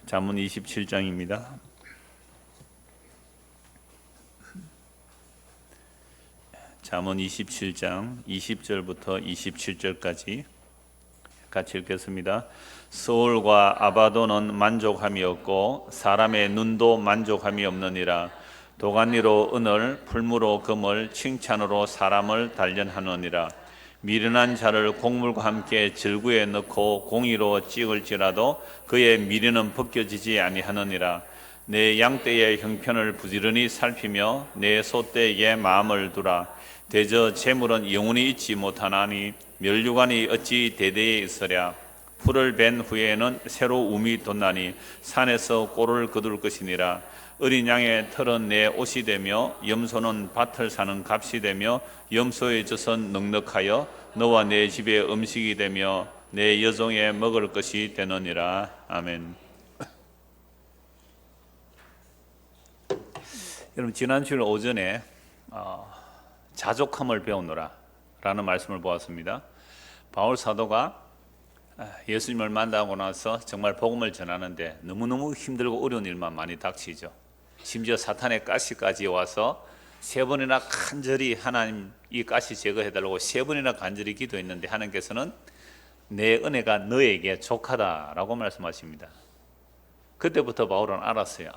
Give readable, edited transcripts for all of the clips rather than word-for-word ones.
잠언 27장입니다. 잠언 27장 20절부터 27절까지 같이 읽겠습니다. 소울과 아바도는 만족함이 없고 사람의 눈도 만족함이 없느니라. 도가니로 은을, 풀무로 금을, 칭찬으로 사람을 단련하느니라. 미련한 자를 곡물과 함께 질구에 넣고 공의로 찍을지라도 그의 미련은 벗겨지지 아니하느니라. 내 양떼의 형편을 부지런히 살피며 내 소떼에게 마음을 두라. 대저 재물은 영원히 있지 못하나니 멸류관이 어찌 대대에 있으랴. 풀을 벤 후에는 새로 움이 돋나니 산에서 꼴을 거둘 것이니라. 어린 양의 털은 내 옷이 되며 염소는 밭을 사는 값이 되며 염소의 젖은 넉넉하여 너와 내 집의 음식이 되며 내 여종의 먹을 것이 되느니라. 아멘. 여러분, 지난 주일 오전에 자족함을 배우노라 라는 말씀을 보았습니다. 바울 사도가 예수님을 만나고 나서 정말 복음을 전하는데 너무너무 힘들고 어려운 일만 많이 닥치죠. 심지어 사탄의 가시까지 와서 세 번이나 간절히 하나님 이 가시 제거해달라고 세 번이나 간절히 기도했는데 하나님께서는 내 은혜가 너에게 족하다라고 말씀하십니다. 그때부터 바울은 알았어요.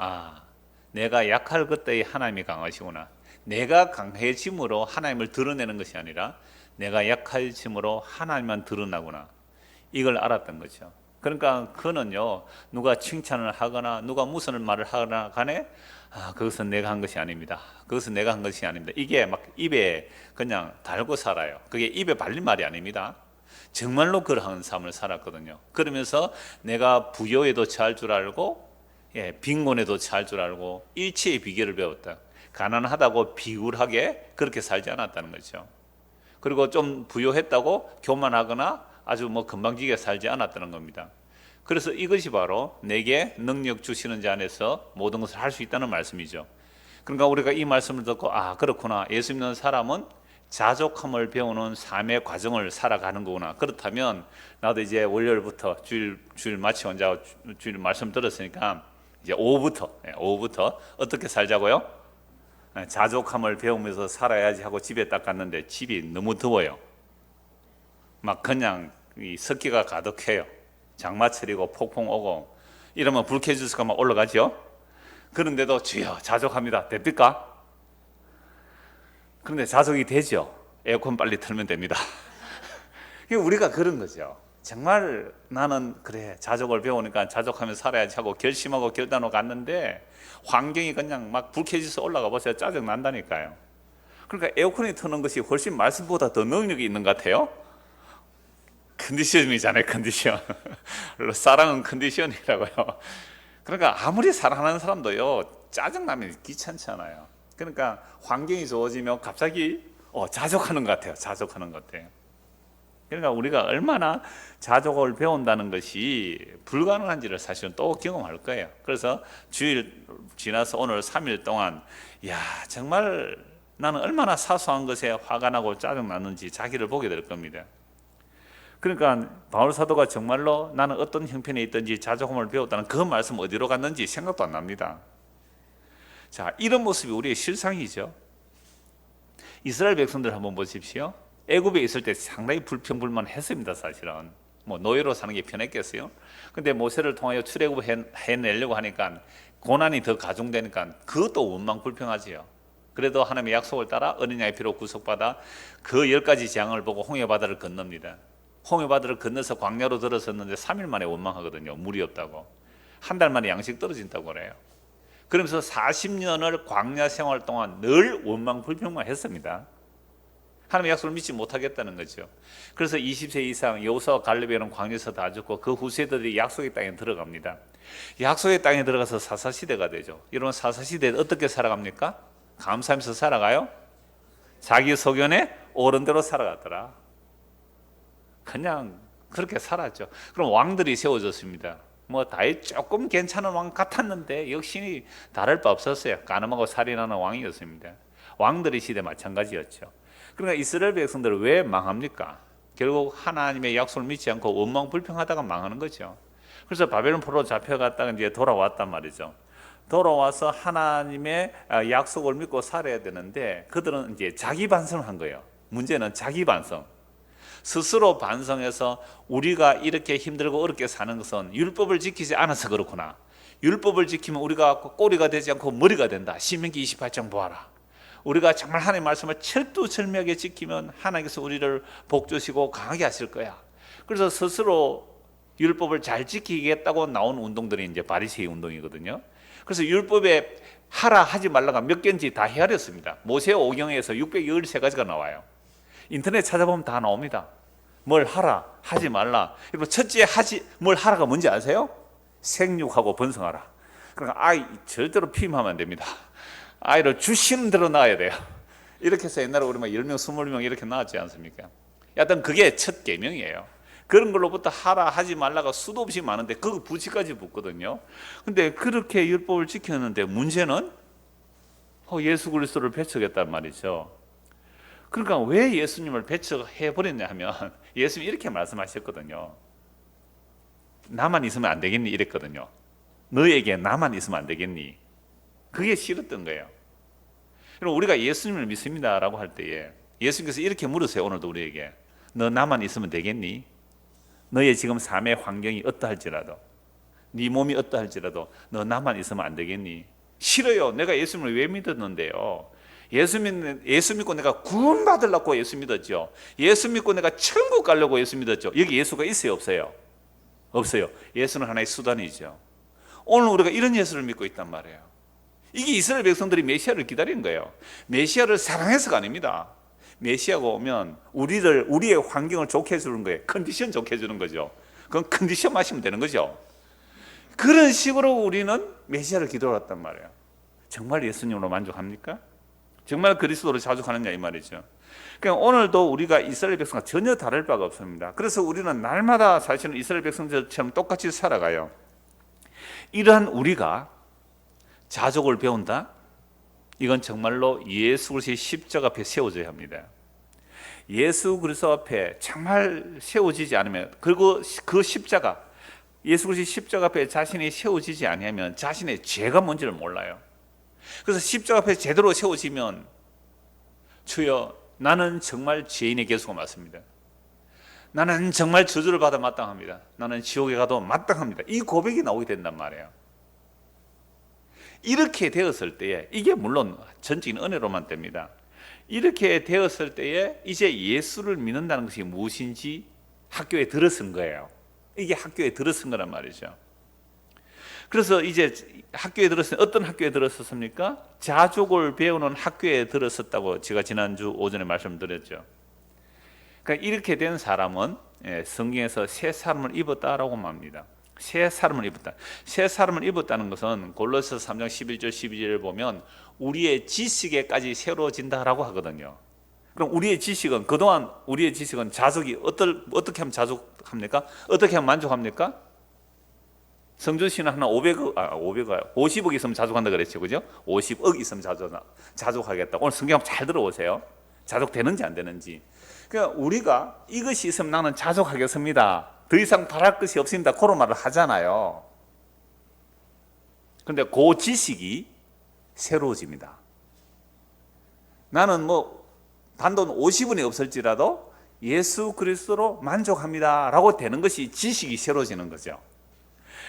내가 약할 그때의 하나님이 강하시구나. 내가 강해짐으로 하나님을 드러내는 것이 아니라 내가 약해짐으로 하나님만 드러나구나. 이걸 알았던 거죠. 그러니까 그는요, 누가 칭찬을 하거나 누가 무슨 말을 하거나 간에 그것은 내가 한 것이 아닙니다. 그것은 내가 한 것이 아닙니다. 이게 막 입에 그냥 달고 살아요. 그게 입에 발린 말이 아닙니다. 정말로 그러한 삶을 살았거든요. 그러면서 내가 부요에도 처할 줄 알고 빈곤에도 처할 줄 알고 일체의 비결을 배웠다. 가난하다고 비굴하게 그렇게 살지 않았다는 거죠. 그리고 좀 부요했다고 교만하거나 아주 건방지게 살지 않았다는 겁니다. 그래서 이것이 바로 내게 능력 주시는 자 안에서 모든 것을 할 수 있다는 말씀이죠. 그러니까 우리가 이 말씀을 듣고 그렇구나. 예수 믿는 사람은 자족함을 배우는 삶의 과정을 살아가는 거구나. 그렇다면 나도 이제 월요일부터 주일 마치 혼자 주일 말씀 들었으니까 이제 오후부터 어떻게 살자고요? 자족함을 배우면서 살아야지 하고 집에 딱 갔는데 집이 너무 더워요. 막 그냥 이 습기가 가득해요. 장마철이고 폭풍 오고 이러면 불쾌지수가 막 올라가죠. 그런데도 주여 자족합니다. 됩니까? 그런데 자족이 되죠. 에어컨 빨리 틀면 됩니다. 우리가 그런 거죠. 정말 나는 그래 자족을 배우니까 자족하면서 살아야지 하고 결심하고 결단하고 갔는데 환경이 그냥 막 불쾌지수 올라가 보세요. 짜증 난다니까요. 그러니까 에어컨이 트는 것이 훨씬 말씀보다 더 능력이 있는 것 같아요. 컨디션이잖아요. 컨디션. 사랑은 컨디션이라고요. 그러니까 아무리 사랑하는 사람도요 짜증나면 귀찮잖아요. 그러니까 환경이 좋아지면 갑자기 자족하는 것 같아요. 자족하는 것 같아요. 그러니까 우리가 얼마나 자족을 배운다는 것이 불가능한지를 사실은 또 경험할 거예요. 그래서 주일 지나서 오늘 3일 동안 정말 나는 얼마나 사소한 것에 화가 나고 짜증나는지 자기를 보게 될 겁니다. 그러니까 바울 사도가 정말로 나는 어떤 형편에 있든지 자족함을 배웠다는 그 말씀 어디로 갔는지 생각도 안 납니다. 자, 이런 모습이 우리의 실상이죠. 이스라엘 백성들 한번 보십시오. 애굽에 있을 때 상당히 불평불만했습니다. 사실은 노예로 사는 게 편했겠어요. 근데 모세를 통하여 출애굽 해내려고 하니까 고난이 더 가중되니까 그것도 원망불평하지요. 그래도 하나님의 약속을 따라 어린 양의 피로 구속받아 그 10가지 재앙을 보고 홍해바다를 건넙니다. 홍해바다를 건너서 광야로 들어섰는데 3일 만에 원망하거든요. 물이 없다고. 한 달 만에 양식 떨어진다고 그래요. 그러면서 40년을 광야 생활 동안 늘 원망불평만 했습니다. 하나님의 약속을 믿지 못하겠다는 거죠. 그래서 20세 이상 여호수아와 갈렙에는 광야에서 다 죽고 그 후세들이 약속의 땅에 들어갑니다. 약속의 땅에 들어가서 사사시대가 되죠. 이런 사사시대에 어떻게 살아갑니까? 감사하면서 살아가요? 자기 소견에 옳은 대로 살아가더라. 그냥 그렇게 살았죠. 그럼 왕들이 세워졌습니다. 다윗 조금 괜찮은 왕 같았는데 역시 다를 바 없었어요. 간음하고 살인하는 왕이었습니다. 왕들의 시대 마찬가지였죠. 그러니까 이스라엘 백성들은 왜 망합니까? 결국 하나님의 약속을 믿지 않고 원망불평하다가 망하는 거죠. 그래서 바벨론 포로로 잡혀갔다가 이제 돌아왔단 말이죠. 돌아와서 하나님의 약속을 믿고 살아야 되는데 그들은 이제 자기 반성을 한 거예요. 문제는 자기 반성. 스스로 반성해서 우리가 이렇게 힘들고 어렵게 사는 것은 율법을 지키지 않아서 그렇구나. 율법을 지키면 우리가 꼬리가 되지 않고 머리가 된다. 신명기 28장 보아라. 우리가 정말 하나님의 말씀을 철두철미하게 지키면 하나님께서 우리를 복주시고 강하게 하실 거야. 그래서 스스로 율법을 잘 지키겠다고 나온 운동들이 이제 바리새의 운동이거든요. 그래서 율법에 하라 하지 말라가 몇 개인지 다 헤아렸습니다. 모세 오경에서 613가지가 나와요. 인터넷 찾아보면 다 나옵니다. 뭘 하라 하지 말라. 그리고 첫째 뭘 하라가 뭔지 아세요? 생육하고 번성하라. 그러니까 아이 절대로 피임하면 안 됩니다. 아이를 주시는 대로 낳아야 돼요. 이렇게 해서 옛날에 우리 막 10명, 20명 이렇게 낳았지 않습니까? 여하튼 그게 첫 계명이에요. 그런 걸로부터 하라 하지 말라가 수도 없이 많은데 그 부치까지 붙거든요. 근데 그렇게 율법을 지켰는데 문제는 예수 그리스도를 배척했단 말이죠. 그러니까 왜 예수님을 배척해 버렸냐 하면 예수님이 이렇게 말씀하셨거든요. 나만 있으면 안 되겠니? 이랬거든요. 너에게 나만 있으면 안 되겠니? 그게 싫었던 거예요. 그럼 우리가 예수님을 믿습니다 라고 할 때에 예수님께서 이렇게 물으세요. 오늘도 우리에게 너 나만 있으면 되겠니? 너의 지금 삶의 환경이 어떠할지라도 네 몸이 어떠할지라도 너 나만 있으면 안 되겠니? 싫어요. 내가 예수님을 왜 믿었는데요? 예수 믿고 내가 구원 받으려고 예수 믿었죠. 예수 믿고 내가 천국 가려고 예수 믿었죠. 여기 예수가 있어요? 없어요? 없어요. 예수는 하나의 수단이죠. 오늘 우리가 이런 예수를 믿고 있단 말이에요. 이게 이스라엘 백성들이 메시아를 기다리는 거예요. 메시아를 사랑해서가 아닙니다. 메시아가 오면 우리의 환경을 좋게 해주는 거예요. 컨디션 좋게 해주는 거죠. 그건 컨디션 마시면 되는 거죠. 그런 식으로 우리는 메시아를 기다렸단 말이에요. 정말 예수님으로 만족합니까? 정말 그리스도로 자족하느냐 이 말이죠. 그러니까 오늘도 우리가 이스라엘 백성과 전혀 다를 바가 없습니다. 그래서 우리는 날마다 사실은 이스라엘 백성들처럼 똑같이 살아가요. 이러한 우리가 자족을 배운다? 이건 정말로 예수 그리스도의 십자가 앞에 세워져야 합니다. 예수 그리스도 앞에 정말 세워지지 않으면, 그리고 그 십자가, 예수 그리스도의 십자가 앞에 자신이 세워지지 않으면 자신의 죄가 뭔지를 몰라요. 그래서 십자가 앞에 제대로 세워지면 주여 나는 정말 죄인의 개수가 맞습니다. 나는 정말 저주를 받아 마땅합니다. 나는 지옥에 가도 마땅합니다. 이 고백이 나오게 된단 말이에요. 이렇게 되었을 때에, 이게 물론 전적인 은혜로만 됩니다. 이렇게 되었을 때에 이제 예수를 믿는다는 것이 무엇인지 학교에 들었은 거예요. 이게 학교에 들었은 거란 말이죠. 그래서 이제 학교에 들었어요. 어떤 학교에 들었었습니까? 자족을 배우는 학교에 들었었다고 제가 지난주 오전에 말씀드렸죠. 그러니까 이렇게 된 사람은 성경에서 새 사람을 입었다라고 말합니다. 새 사람을 입었다. 새 사람을 입었다는 것은 골로새서 3장 11절 12절을 보면 우리의 지식에까지 새로워진다라고 하거든요. 그럼 우리의 지식은, 그동안 우리의 지식은 자족이 어떻게 하면 자족합니까? 어떻게 하면 만족합니까? 성준 씨는 하나 50억 있으면 자족한다 그랬죠, 그죠? 50억 있으면 자족하겠다. 오늘 성경 잘 들어보세요. 자족되는지 안 되는지. 그러니까 우리가 이것이 있으면 나는 자족하겠습니다. 더 이상 바랄 것이 없습니다. 그런 말을 하잖아요. 그런데 그 지식이 새로워집니다. 나는 단돈 50원이 없을지라도 예수 그리스도로 만족합니다 라고 되는 것이 지식이 새로워지는 거죠.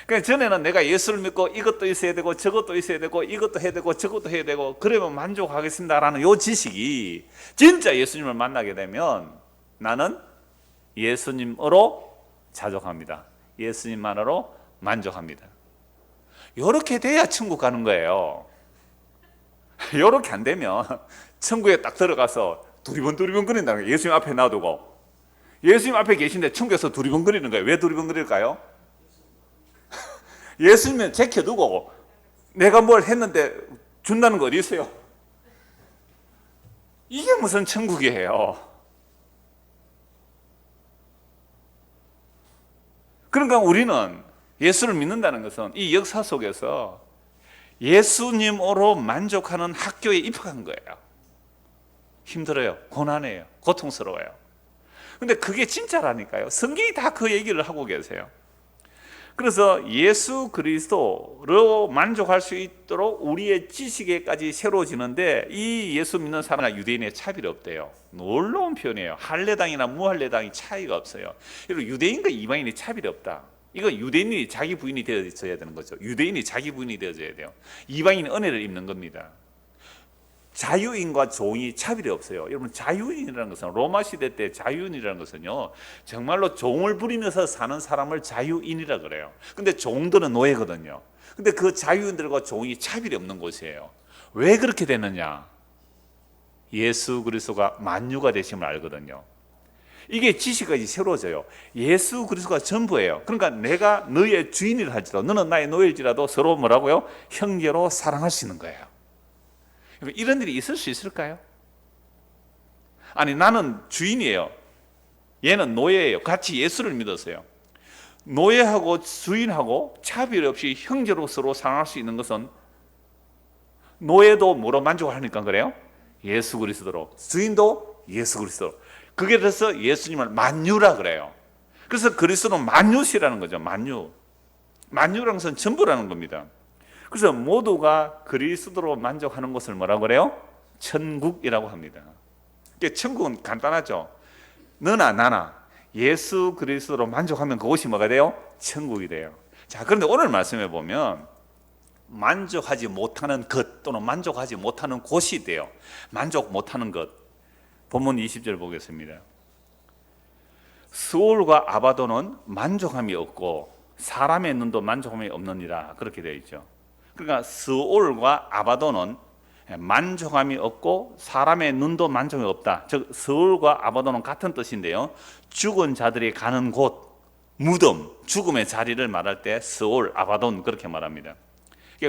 그러니까 전에는 내가 예수를 믿고 이것도 있어야 되고 저것도 있어야 되고 이것도 해야 되고 저것도 해야 되고 그러면 만족하겠습니다라는 요 지식이 진짜 예수님을 만나게 되면 나는 예수님으로 자족합니다. 예수님만으로 만족합니다. 이렇게 돼야 천국 가는 거예요. 이렇게 안 되면 천국에 딱 들어가서 두리번두리번 거린다는 거예요. 예수님 앞에 놔두고 예수님 앞에 계신데 천국에서 두리번거리는 거예요. 왜 두리번거릴까요? 예수님은 제껴두고 내가 뭘 했는데 준다는 거 어디 있어요? 이게 무슨 천국이에요? 그러니까 우리는 예수를 믿는다는 것은 이 역사 속에서 예수님으로 만족하는 학교에 입학한 거예요. 힘들어요. 고난해요. 고통스러워요. 근데 그게 진짜라니까요. 성경이 다 그 얘기를 하고 계세요. 그래서 예수 그리스도로 만족할 수 있도록 우리의 지식에까지 새로워지는데, 이 예수 믿는 사람이나 유대인의 차별이 없대요. 놀라운 표현이에요. 할례당이나 무할례당이 차이가 없어요. 그리고 유대인과 이방인이 차별이 없다. 이거 유대인이 자기 부인이 되어져야 되는 거죠. 유대인이 자기 부인이 되어져야 돼요. 이방인은 은혜를 입는 겁니다. 자유인과 종이 차별이 없어요. 여러분, 자유인이라는 것은, 로마 시대 때 자유인이라는 것은요, 정말로 종을 부리면서 사는 사람을 자유인이라 그래요. 근데 종들은 노예거든요. 근데 그 자유인들과 종이 차별이 없는 곳이에요. 왜 그렇게 되느냐? 예수 그리스도가 만유가 되심을 알거든요. 이게 지식까지 새로워져요. 예수 그리스도가 전부예요. 그러니까 내가 너의 주인이라 할지라도, 너는 나의 노예일지라도 서로 뭐라고요? 형제로 사랑할 수 있는 거예요. 이런 일이 있을 수 있을까요? 아니, 나는 주인이에요. 얘는 노예예요. 같이 예수를 믿었어요. 노예하고 주인하고 차별 없이 형제로 서로 사랑할 수 있는 것은, 노예도 뭐로 만족하니까 그래요? 예수 그리스도로. 주인도 예수 그리스도로. 그게 돼서 예수님을 만유라 그래요. 그래서 그리스도는 만유시라는 거죠. 만유. 만유라는 것은 전부라는 겁니다. 그래서 모두가 그리스도로 만족하는 것을 뭐라고 그래요? 천국이라고 합니다. 천국은 간단하죠. 너나 나나 예수 그리스도로 만족하면 그곳이 뭐가 돼요? 천국이 돼요. 자, 그런데 오늘 말씀해 보면 만족하지 못하는 것 또는 만족하지 못하는 곳이 돼요. 만족 못하는 것. 본문 20절 보겠습니다. 스올과 아바도는 만족함이 없고 사람의 눈도 만족함이 없느니라, 그렇게 되어 있죠. 그러니까 스올과 아바도는 만족함이 없고 사람의 눈도 만족이 없다. 즉 스올과 아바도는 같은 뜻인데요, 죽은 자들이 가는 곳, 무덤, 죽음의 자리를 말할 때 스올, 아바돈 그렇게 말합니다.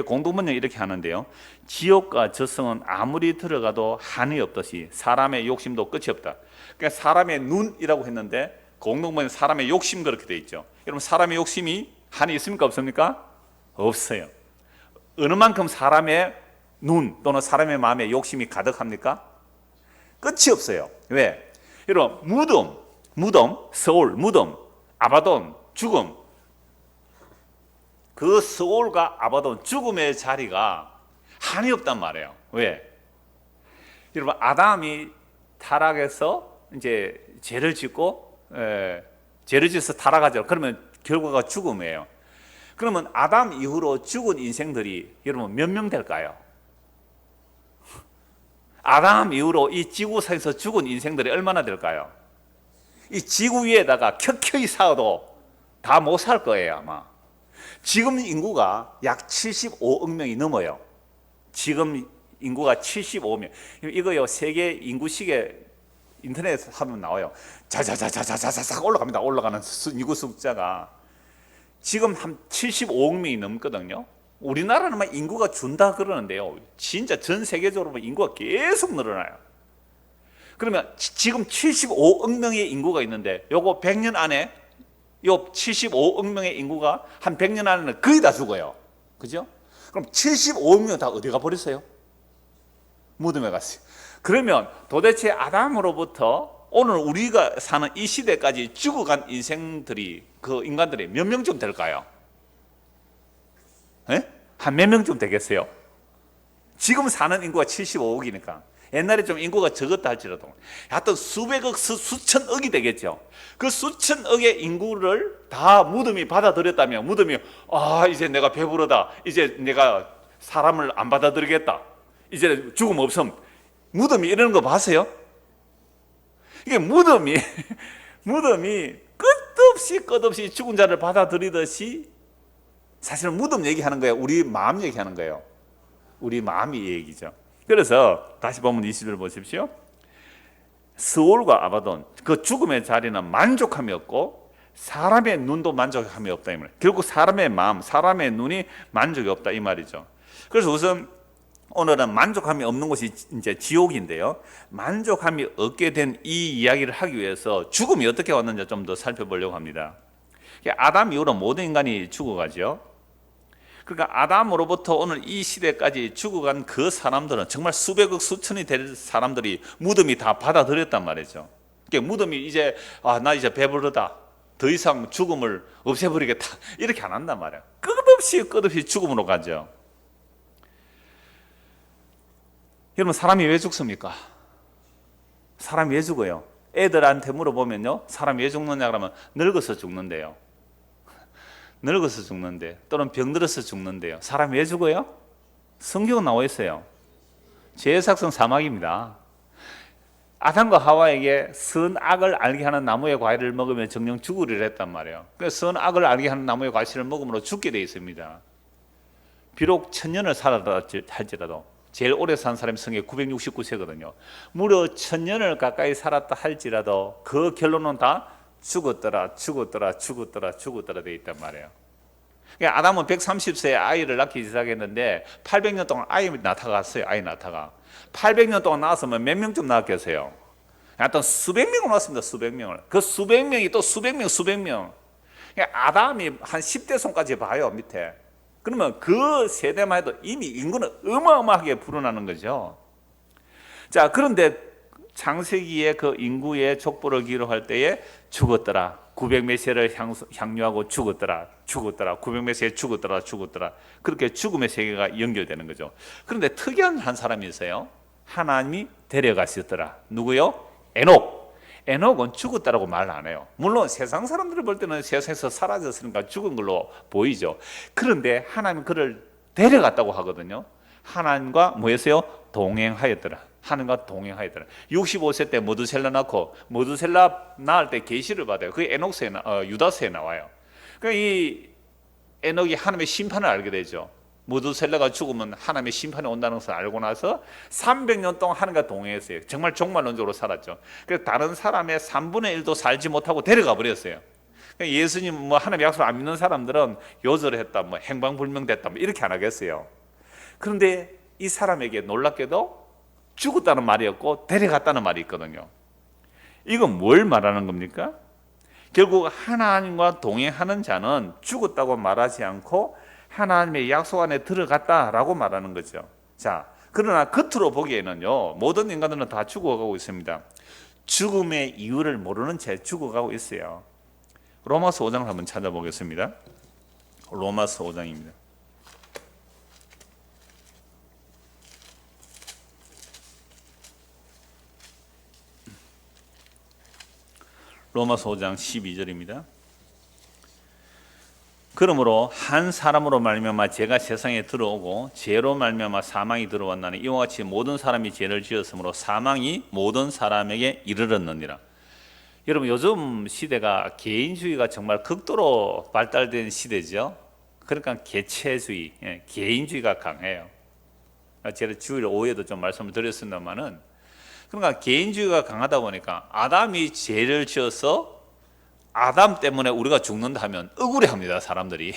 공동번역 이렇게 하는데요, 지옥과 저승은 아무리 들어가도 한이 없듯이 사람의 욕심도 끝이 없다. 그러니까 사람의 눈이라고 했는데 공동번역 사람의 욕심 그렇게 돼 있죠. 여러분, 사람의 욕심이 한이 있습니까, 없습니까? 없어요. 어느 만큼 사람의 눈 또는 사람의 마음에 욕심이 가득합니까? 끝이 없어요. 왜? 여러분, 무덤, 서울, 무덤, 아바돈, 죽음. 그 서울과 아바돈, 죽음의 자리가 한이 없단 말이에요. 왜? 여러분, 아담이 타락해서 이제 죄를 짓고, 죄를 짓어서 타락하죠. 그러면 결과가 죽음이에요. 그러면 아담 이후로 죽은 인생들이 여러분 몇 명 될까요? 아담 이후로 이 지구상에서 죽은 인생들이 얼마나 될까요? 이 지구 위에다가 켜켜이 쌓아도 다 못 살 거예요, 아마. 지금 인구가 약 75억 명이 넘어요. 지금 인구가 75명. 이거요, 세계 인구시계 인터넷에 하면 나와요. 자자자자자자자 올라갑니다. 올라가는 인구 숫자가. 지금 한 75억 명이 넘거든요. 우리나라는 인구가 준다 그러는데요, 진짜 전 세계적으로 인구가 계속 늘어나요. 그러면 지금 75억 명의 인구가 있는데 요거 100년 안에 요 75억 명의 인구가 한 100년 안에는 거의 다 죽어요. 그죠? 그럼 75억 명 다 어디 가버렸어요? 무덤에 갔어요. 그러면 도대체 아담으로부터 오늘 우리가 사는 이 시대까지 죽어간 인생들이, 그 인간들이 몇 명쯤 될까요? 한 몇 명쯤 되겠어요? 지금 사는 인구가 75억이니까 옛날에 좀 인구가 적었다 할지라도 하여튼 수백억, 수천억이 되겠죠. 그 수천억의 인구를 다 무덤이 받아들였다면, 무덤이 이제 내가 배부르다, 이제 내가 사람을 안 받아들이겠다, 이제 죽음 없음, 무덤이 이러는 거 봤어요? 이게 무덤이 끝없이 죽은 자를 받아들이듯이, 사실은 무덤 얘기하는 거예요? 우리 마음 얘기하는 거예요? 우리 마음이 얘기죠. 그래서 다시 보면 20절 보십시오. 스올과 아바돈, 그 죽음의 자리는 만족함이 없고 사람의 눈도 만족함이 없다 이 말이에요. 결국 사람의 마음, 사람의 눈이 만족이 없다 이 말이죠. 그래서 우선 오늘은 만족함이 없는 곳이 이제 지옥인데요, 만족함이 없게 된 이 이야기를 하기 위해서 죽음이 어떻게 왔는지 좀 더 살펴보려고 합니다. 아담 이후로 모든 인간이 죽어가죠. 그러니까 아담으로부터 오늘 이 시대까지 죽어간 그 사람들은 정말 수백억 수천이 될 사람들이 무덤이 다 받아들였단 말이죠. 그러니까 무덤이 이제 나 이제 배부르다, 더 이상 죽음을 없애버리겠다 이렇게 안 한단 말이야. 끝없이 죽음으로 가죠. 여러분, 사람이 왜 죽습니까? 사람이 왜 죽어요? 애들한테 물어보면요, 사람이 왜 죽느냐 그러면 늙어서 죽는데요. 늙어서 죽는데, 또는 병들어서 죽는데요. 사람이 왜 죽어요? 성경은 나와 있어요. 죄의 삭은 사막입니다. 아담과 하와에게 선악을 알게 하는 나무의 과일을 먹으면 정령 죽으리라 했단 말이에요. 그래서 선악을 알게 하는 나무의 과실을 먹음으로 죽게 되어 있습니다. 비록 1000년을 살았다 할지라도, 제일 오래 산 사람이 성에 969세거든요. 무려 1000년을 가까이 살았다 할지라도 그 결론은 다 죽었더라 되어 있단 말이에요. 그러니까 아담은 130세에 아이를 낳기 시작했는데 800년 동안 아이 낳다갔어요. 아이 낳다가 800년 동안 낳았으면 몇 명쯤 낳았겠어요? 하여튼 수백 명을 낳았습니다. 수백 명을. 그 수백 명이 또 수백 명. 그러니까 아담이 한 10대 손까지 봐요, 밑에. 그러면 그 세대만 해도 이미 인구는 어마어마하게 불어나는 거죠. 자, 그런데 창세기의 그 인구의 족보를 기록할 때에 죽었더라, 900몇 세를 향유하고 죽었더라, 900몇 세에 죽었더라. 그렇게 죽음의 세계가 연결되는 거죠. 그런데 특이한 한 사람이 있어요. 하나님이 데려가셨더라. 누구요? 에녹은 죽었다라고 말 안 해요. 물론 세상 사람들이 볼 때는 세상에서 사라졌으니까 죽은 걸로 보이죠. 그런데 하나님이 그를 데려갔다고 하거든요. 하나님과 뭐였어요? 동행하였더라. 하나님과 동행하였더라. 65세 때 모두셀라 낳고, 모두셀라 낳을 때 계시를 받아요. 그게 유다서에 나와요. 그러니까 이 에녹이 하나님의 심판을 알게 되죠. 모두셀라가 죽으면 하나님의 심판이 온다는 것을 알고 나서 300년 동안 하나님과 동행했어요. 정말 종말론적으로 살았죠. 그래서 다른 사람의 3분의 1도 살지 못하고 데려가 버렸어요. 그러니까 예수님 뭐 하나님 약속 안 믿는 사람들은 요절했다, 뭐 행방불명됐다, 뭐 이렇게 안 하겠어요. 그런데 이 사람에게 놀랍게도 죽었다는 말이 없고 데려갔다는 말이 있거든요. 이건 뭘 말하는 겁니까? 결국 하나님과 동행하는 자는 죽었다고 말하지 않고 하나님의 약속 안에 들어갔다라고 말하는 거죠. 자, 그러나 겉으로 보기에는요, 모든 인간들은 다 죽어가고 있습니다. 죽음의 이유를 모르는 채 죽어가고 있어요. 로마서 5장을 한번 찾아보겠습니다. 로마서 5장입니다. 로마서 5장 12절입니다. 그러므로 한 사람으로 말미암아 죄가 세상에 들어오고 죄로 말미암아 사망이 들어왔나니 이와 같이 모든 사람이 죄를 지었으므로 사망이 모든 사람에게 이르렀느니라. 여러분, 요즘 시대가 개인주의가 정말 극도로 발달된 시대죠. 그러니까 개체주의, 개인주의가 강해요. 제가 주일 5회도 좀 말씀을 드렸습니다만은, 그러니까 개인주의가 강하다 보니까 아담이 죄를 지어서 아담 때문에 우리가 죽는다 하면 억울해합니다, 사람들이.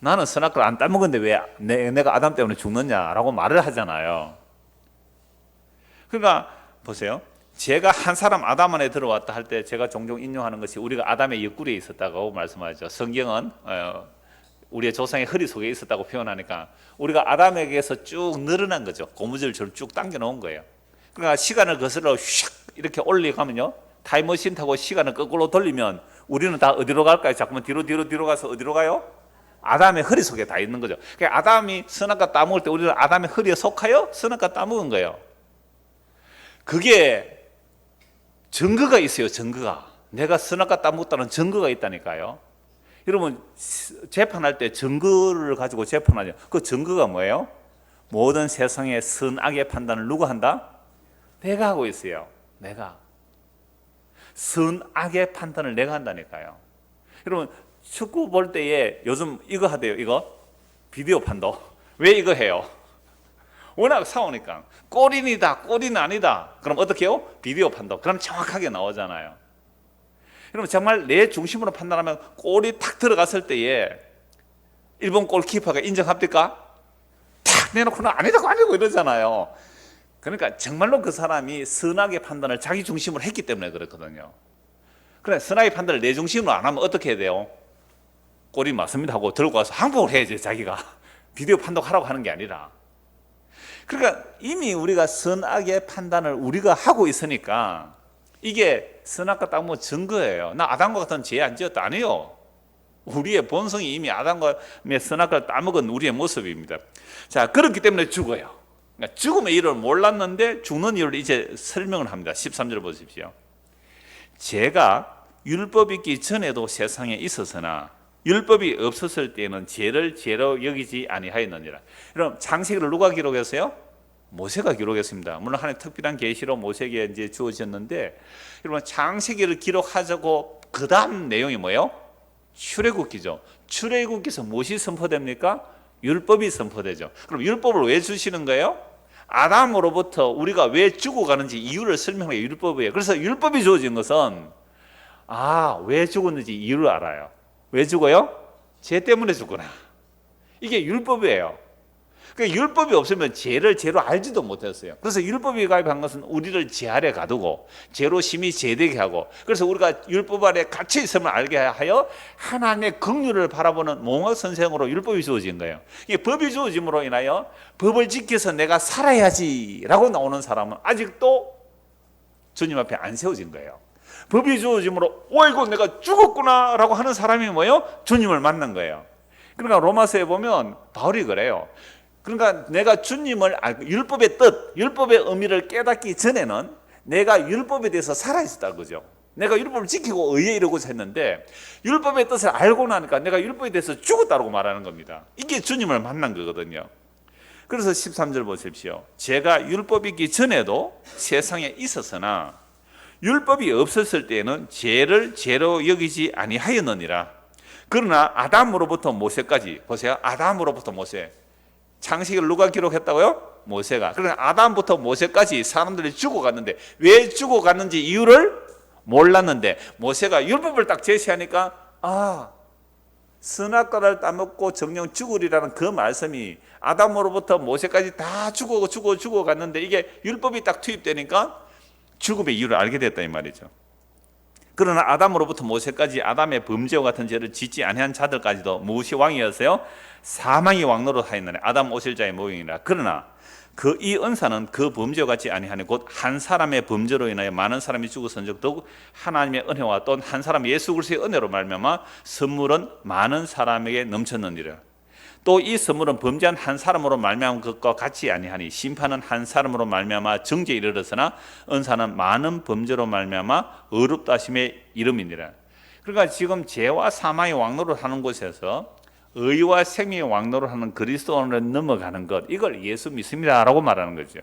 나는 선악과를 안 따먹었는데 왜 내가 아담 때문에 죽느냐라고 말을 하잖아요. 그러니까 보세요. 죄가 한 사람 아담 안에 들어왔다 할 때 제가 종종 인용하는 것이 우리가 아담의 옆구리에 있었다고 말씀하죠. 성경은 우리의 조상의 허리 속에 있었다고 표현하니까 우리가 아담에게서 쭉 늘어난 거죠. 고무줄을 쭉 당겨놓은 거예요. 그러니까 시간을 거슬러 휙 이렇게 올리가면요, 타임머신 타고 시간을 거꾸로 돌리면 우리는 다 어디로 갈까요? 자꾸만 뒤로 가서 어디로 가요? 아담의 허리 속에 다 있는 거죠. 그러니까 아담이 선악과 따먹을 때 우리는 아담의 허리에 속하여 선악과 따먹은 거예요. 그게 증거가 있어요. 증거가. 내가 선악과 따먹었다는 증거가 있다니까요. 여러분, 재판할 때 증거를 가지고 재판하죠. 그 증거가 뭐예요? 모든 세상의 선악의 판단을 누가 한다? 내가 하고 있어요. 내가. 선악의 판단을 내가 한다니까요. 여러분, 축구 볼 때에 요즘 이거 하대요. 이거 비디오 판도. 왜 이거 해요? 워낙 싸우니까 골인이다, 골인 아니다. 그럼 어떻게 해요? 비디오 판도. 그럼 정확하게 나오잖아요. 여러분, 정말 내 중심으로 판단하면 골이 탁 들어갔을 때에 일본 골키퍼가 인정합니까? 탁 내놓고는 아니고 이러잖아요. 그러니까 정말로 그 사람이 선악의 판단을 자기 중심으로 했기 때문에 그렇거든요. 그래, 선악의 판단을 내 중심으로 안 하면 어떻게 해야 돼요? 골이 맞습니다 하고 들고 와서 항복을 해야지, 자기가. 비디오 판독하라고 하는 게 아니라. 그러니까 이미 우리가 선악의 판단을 우리가 하고 있으니까 이게 선악과 따먹은 증거예요. 나 아담과 같은 죄 안 지었다. 아니에요. 우리의 본성이 이미 아담과의 선악과를 따먹은 우리의 모습입니다. 자, 그렇기 때문에 죽어요. 그러니까 죽음의 이유를 몰랐는데 죽는 이유를 이제 설명을 합니다. 13절 보십시오. 죄가 율법이 있기 전에도 세상에 있었으나 율법이 없었을 때는 죄를 죄로 여기지 아니하였느니라. 그럼 창세기를 누가 기록했어요? 모세가 기록했습니다. 물론 하나님 특별한 계시로 모세에게 이제 주어졌는데, 여러분 창세기를 기록하자고 그 다음 내용이 뭐예요? 출애굽기죠. 출애굽기에서 무엇이 선포됩니까? 율법이 선포되죠. 그럼 율법을 왜 주시는 거예요? 아담으로부터 우리가 왜 죽어가는지 이유를 설명하는 게 율법이에요. 그래서 율법이 주어진 것은 왜 죽었는지 이유를 알아요. 왜 죽어요? 죄 때문에 죽구나. 이게 율법이에요. 그러니까 율법이 없으면 죄를 죄로 알지도 못했어요. 그래서 율법이 가입한 것은 우리를 죄 아래 가두고 죄로 심히 죄되게 하고, 그래서 우리가 율법 아래 갇혀 있음을 알게 하여 하나님의 긍휼을 바라보는 몽학 선생으로 율법이 주어진 거예요. 이게 법이 주어짐으로 인하여 법을 지켜서 내가 살아야지라고 나오는 사람은 아직도 주님 앞에 안 세워진 거예요. 법이 주어짐으로 이거 내가 죽었구나 라고 하는 사람이 뭐예요? 주님을 만난 거예요. 그러니까 로마서에 보면 바울이 그래요. 그러니까 내가 주님을 알고 율법의 뜻, 율법의 의미를 깨닫기 전에는 내가 율법에 대해서 살아있었다 그죠? 내가 율법을 지키고 의에 이르고자 했는데 율법의 뜻을 알고 나니까 내가 율법에 대해서 죽었다고 말하는 겁니다. 이게 주님을 만난 거거든요. 그래서 13절 보십시오. 죄가 율법이 있기 전에도 세상에 있었으나 율법이 없었을 때는 죄를 죄로 여기지 아니하였느니라. 그러나 아담으로부터 모세까지, 보세요. 아담으로부터 모세. 창세기를 누가 기록했다고요? 모세가. 그러나 아담부터 모세까지 사람들이 죽어갔는데 왜 죽어갔는지 이유를 몰랐는데 모세가 율법을 딱 제시하니까 선악과를 따먹고 정령 죽으리라는 그 말씀이 아담으로부터 모세까지 다 죽어갔는데 이게 율법이 딱 투입되니까 죽음의 이유를 알게 됐다 이 말이죠. 그러나 아담으로부터 모세까지 아담의 범죄와 같은 죄를 짓지 아니한 자들까지도 무엇이 왕이었어요? 사망이 왕노릇 하였느니 아담 오실자의 모형이라. 그러나 이 은사는 그 범죄와 같지 아니하니 곧 한 사람의 범죄로 인하여 많은 사람이 죽었은즉 더욱 하나님의 은혜와 또 한 사람 예수 그리스도의 은혜로 말미암아 선물은 많은 사람에게 넘쳤느니라. 또 이 선물은 범죄한 한 사람으로 말미암은 것과 같지 아니하니 심판은 한 사람으로 말미암아 정죄에 이르렀으나 은사는 많은 범죄로 말미암아 의롭다 하심의 이름이니라. 그러니까 지금 죄와 사망의 왕노를 하는 곳에서 의와 생명의 왕노를 하는 그리스도로 넘어가는 것, 이걸 예수 믿습니다라고 말하는 거죠.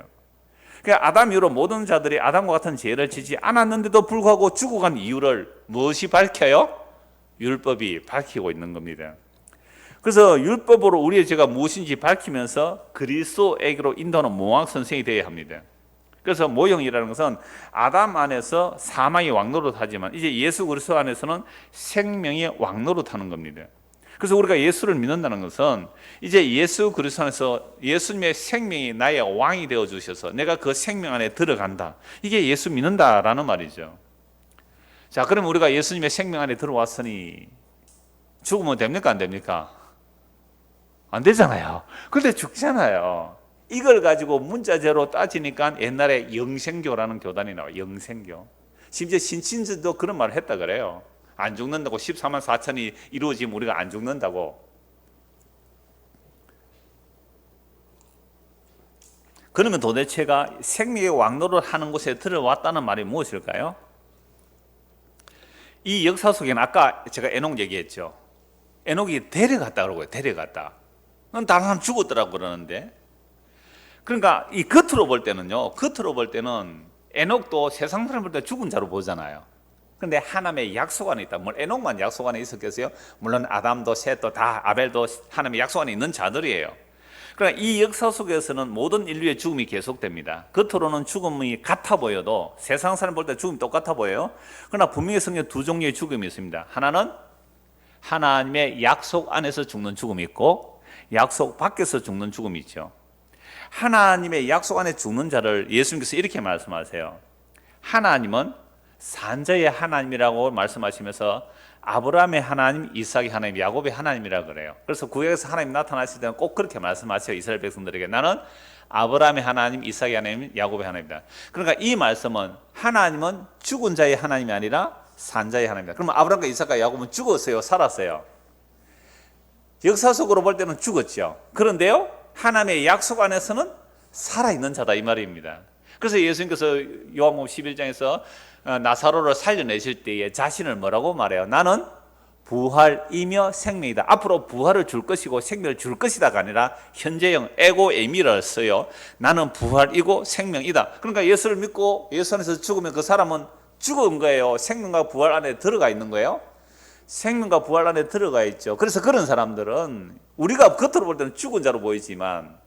그러니까 아담 이후로 모든 자들이 아담과 같은 죄를 지지 않았는데도 불구하고 죽어간 이유를 무엇이 밝혀요? 율법이 밝히고 있는 겁니다. 그래서 율법으로 우리의 죄가 무엇인지 밝히면서 그리스도에게로 인도하는 모학 선생이 되어야 합니다. 그래서 모형이라는 것은 아담 안에서 사망이 왕노릇하지만 이제 예수 그리스도 안에서는 생명이 왕노릇하는 겁니다. 그래서 우리가 예수를 믿는다는 것은 이제 예수 그리스도 안에서 예수님의 생명이 나의 왕이 되어 주셔서 내가 그 생명 안에 들어간다. 이게 예수 믿는다라는 말이죠. 자, 그럼 우리가 예수님의 생명 안에 들어왔으니 죽으면 됩니까? 안 됩니까? 안 되잖아요. 그런데 죽잖아요. 이걸 가지고 문자제로 따지니까 옛날에 영생교라는 교단이 나와요. 영생교. 심지어 신신들도 그런 말을 했다 그래요. 안 죽는다고, 14만 4천이 이루어지면 우리가 안 죽는다고. 그러면 도대체가 생명의 왕노를 하는 곳에 들어왔다는 말이 무엇일까요? 이 역사 속에는 아까 제가 에녹 얘기했죠. 에녹이 데려갔다 그러고요. 데려갔다. 다른 사람 죽었더라고 그러는데, 그러니까 이 겉으로 볼 때는요, 겉으로 볼 때는 에녹도 세상 사람 볼 때 죽은 자로 보잖아요. 그런데 하나님의 약속 안에 있다. 뭘 에녹만 약속 안에 있었겠어요? 물론 아담도 셋도 다 아벨도 하나님의 약속 안에 있는 자들이에요. 그러니까 이 역사 속에서는 모든 인류의 죽음이 계속됩니다. 겉으로는 죽음이 같아 보여도 세상 사람 볼 때 죽음이 똑같아 보여요. 그러나 분명히 성경에 두 종류의 죽음이 있습니다. 하나는 하나님의 약속 안에서 죽는 죽음이 있고 약속 밖에서 죽는 죽음이 있죠. 하나님의 약속 안에 죽는 자를 예수님께서 이렇게 말씀하세요. 하나님은 산자의 하나님이라고 말씀하시면서 아브라함의 하나님, 이삭의 하나님, 야곱의 하나님이라 그래요. 그래서 구약에서 하나님 나타나실 때는 꼭 그렇게 말씀하세요. 이스라엘 백성들에게 나는 아브라함의 하나님, 이삭의 하나님, 야곱의 하나님이다. 그러니까 이 말씀은 하나님은 죽은 자의 하나님이 아니라 산 자의 하나님이다. 그러면 아브라함과 이삭과 야곱은 죽었어요, 살았어요? 역사 속으로 볼 때는 죽었죠. 그런데요, 하나님의 약속 안에서는 살아있는 자다 이 말입니다. 그래서 예수님께서 요한복음 11장에서 나사로를 살려내실 때에 자신을 뭐라고 말해요? 나는 부활이며 생명이다. 앞으로 부활을 줄 것이고 생명을 줄 것이다가 아니라 현재형 에고 에미를 써요. 나는 부활이고 생명이다. 그러니까 예수를 믿고 예수 안에서 죽으면 그 사람은 죽은 거예요? 생명과 부활 안에 들어가 있는 거예요? 생명과 부활 안에 들어가 있죠. 그래서 그런 사람들은 우리가 겉으로 볼 때는 죽은 자로 보이지만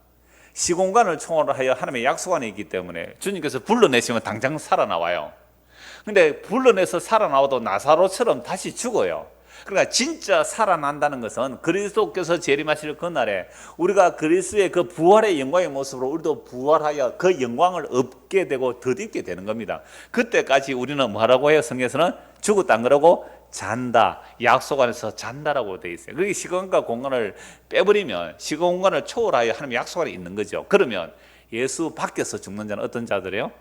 시공간을 총괄로 하여 하나님의 약속 안에 있기 때문에 주님께서 불러내시면 당장 살아나와요. 근데 불러내서 살아나와도 나사로처럼 다시 죽어요. 그러니까 진짜 살아난다는 것은 그리스도께서 재림하실 그날에 우리가 그리스도의 그 부활의 영광의 모습으로 우리도 부활하여 그 영광을 얻게 되고 덧입게 되는 겁니다. 그때까지 우리는 뭐라고 해요? 성경에서는 죽었다 안 그러고 잔다. 약속 안에서 잔다라고 되어 있어요. 그게 시간과 공간을 빼버리면 시간 공간을 초월하여 하나님의 약속 안에 있는 거죠. 그러면 예수 밖에서 죽는 자는 어떤 자들이에요?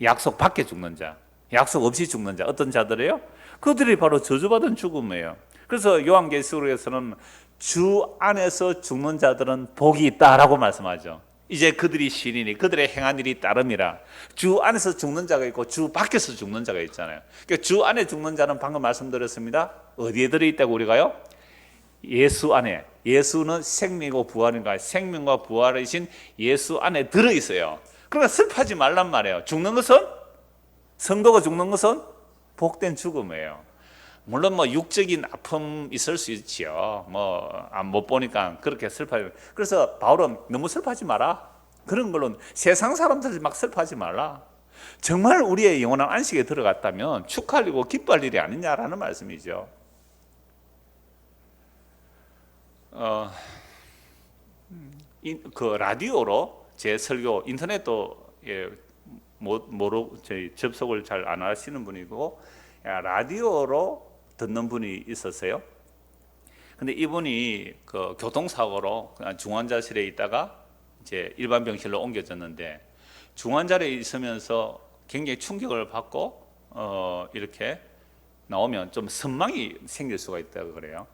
약속 밖에 죽는 자, 약속 없이 죽는 자 어떤 자들이에요? 그들이 바로 저주받은 죽음이에요. 그래서 요한계시록에서는 주 안에서 죽는 자들은 복이 있다라고 말씀하죠. 이제 그들이 신이니 그들의 행한 일이 따름이라. 주 안에서 죽는 자가 있고 주 밖에서 죽는 자가 있잖아요. 그러니까 주 안에 죽는 자는 방금 말씀드렸습니다. 어디에 들어있다고 우리가요? 예수 안에. 예수는 생명이고 부활인가? 생명과 부활이신 예수 안에 들어있어요. 그러니까 슬퍼하지 말란 말이에요. 죽는 것은, 성도가 죽는 것은 복된 죽음이에요. 물론 뭐 육적인 아픔 있을 수 있지요. 못 보니까 그렇게 슬퍼요. 그래서 바울은 너무 슬퍼하지 마라. 그런 걸로 세상 사람들 막 슬퍼하지 말라. 정말 우리의 영원한 안식에 들어갔다면 축하할 일이고 기뻐할 일이 아니냐라는 말씀이죠. 그 라디오로 제 설교 인터넷도 저희 접속을 잘 안 하시는 분이고 라디오로 듣는 분이 있었어요. 근데 이분이 그 교통사고로 중환자실에 있다가 이제 일반 병실로 옮겨졌는데 중환자실에 있으면서 굉장히 충격을 받고 이렇게 나오면 좀 선망이 생길 수가 있다고 그래요.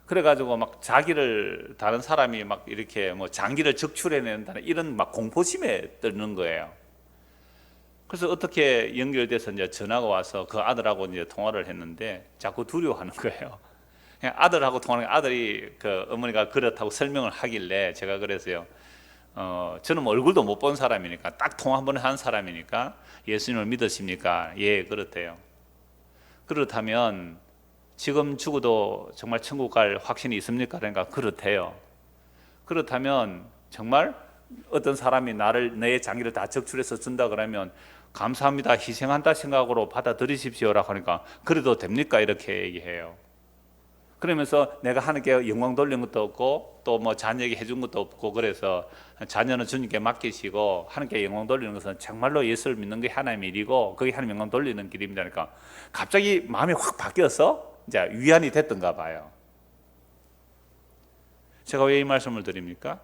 그래가지고 막 자기를 다른 사람이 막 이렇게 뭐 장기를 적출해낸다는 이런 막 공포심에 떨는 거예요. 그래서 어떻게 연결돼서 이제 전화가 와서 그 아들하고 이제 통화를 했는데 자꾸 두려워하는 거예요. 그냥 아들하고 통화하는 아들이 그 어머니가 그렇다고 설명을 하길래 제가 그래서요. 저는 뭐 얼굴도 못 본 사람이니까 딱 통화 한 번 한 사람이니까 예수님을 믿으십니까? 예, 그렇대요. 그렇다면 지금 죽어도 정말 천국 갈 확신이 있습니까? 그러니까 그렇대요. 그렇다면 정말 어떤 사람이 내 장기를 다 적출해서 준다 그러면 감사합니다, 희생한다 생각으로 받아들이십시오라고 하니까 그래도 됩니까? 이렇게 얘기해요. 그러면서 내가 하나님께 영광 돌린 것도 없고 또 뭐 자녀에게 해준 것도 없고 그래서 자녀는 주님께 맡기시고 하나님께 영광 돌리는 것은 정말로 예수를 믿는 게 하나님의 일이고 그게 하나님 영광 돌리는 길입니다. 그러니까 갑자기 마음이 확 바뀌어서 이제 위안이 됐던가 봐요. 제가 왜 이 말씀을 드립니까?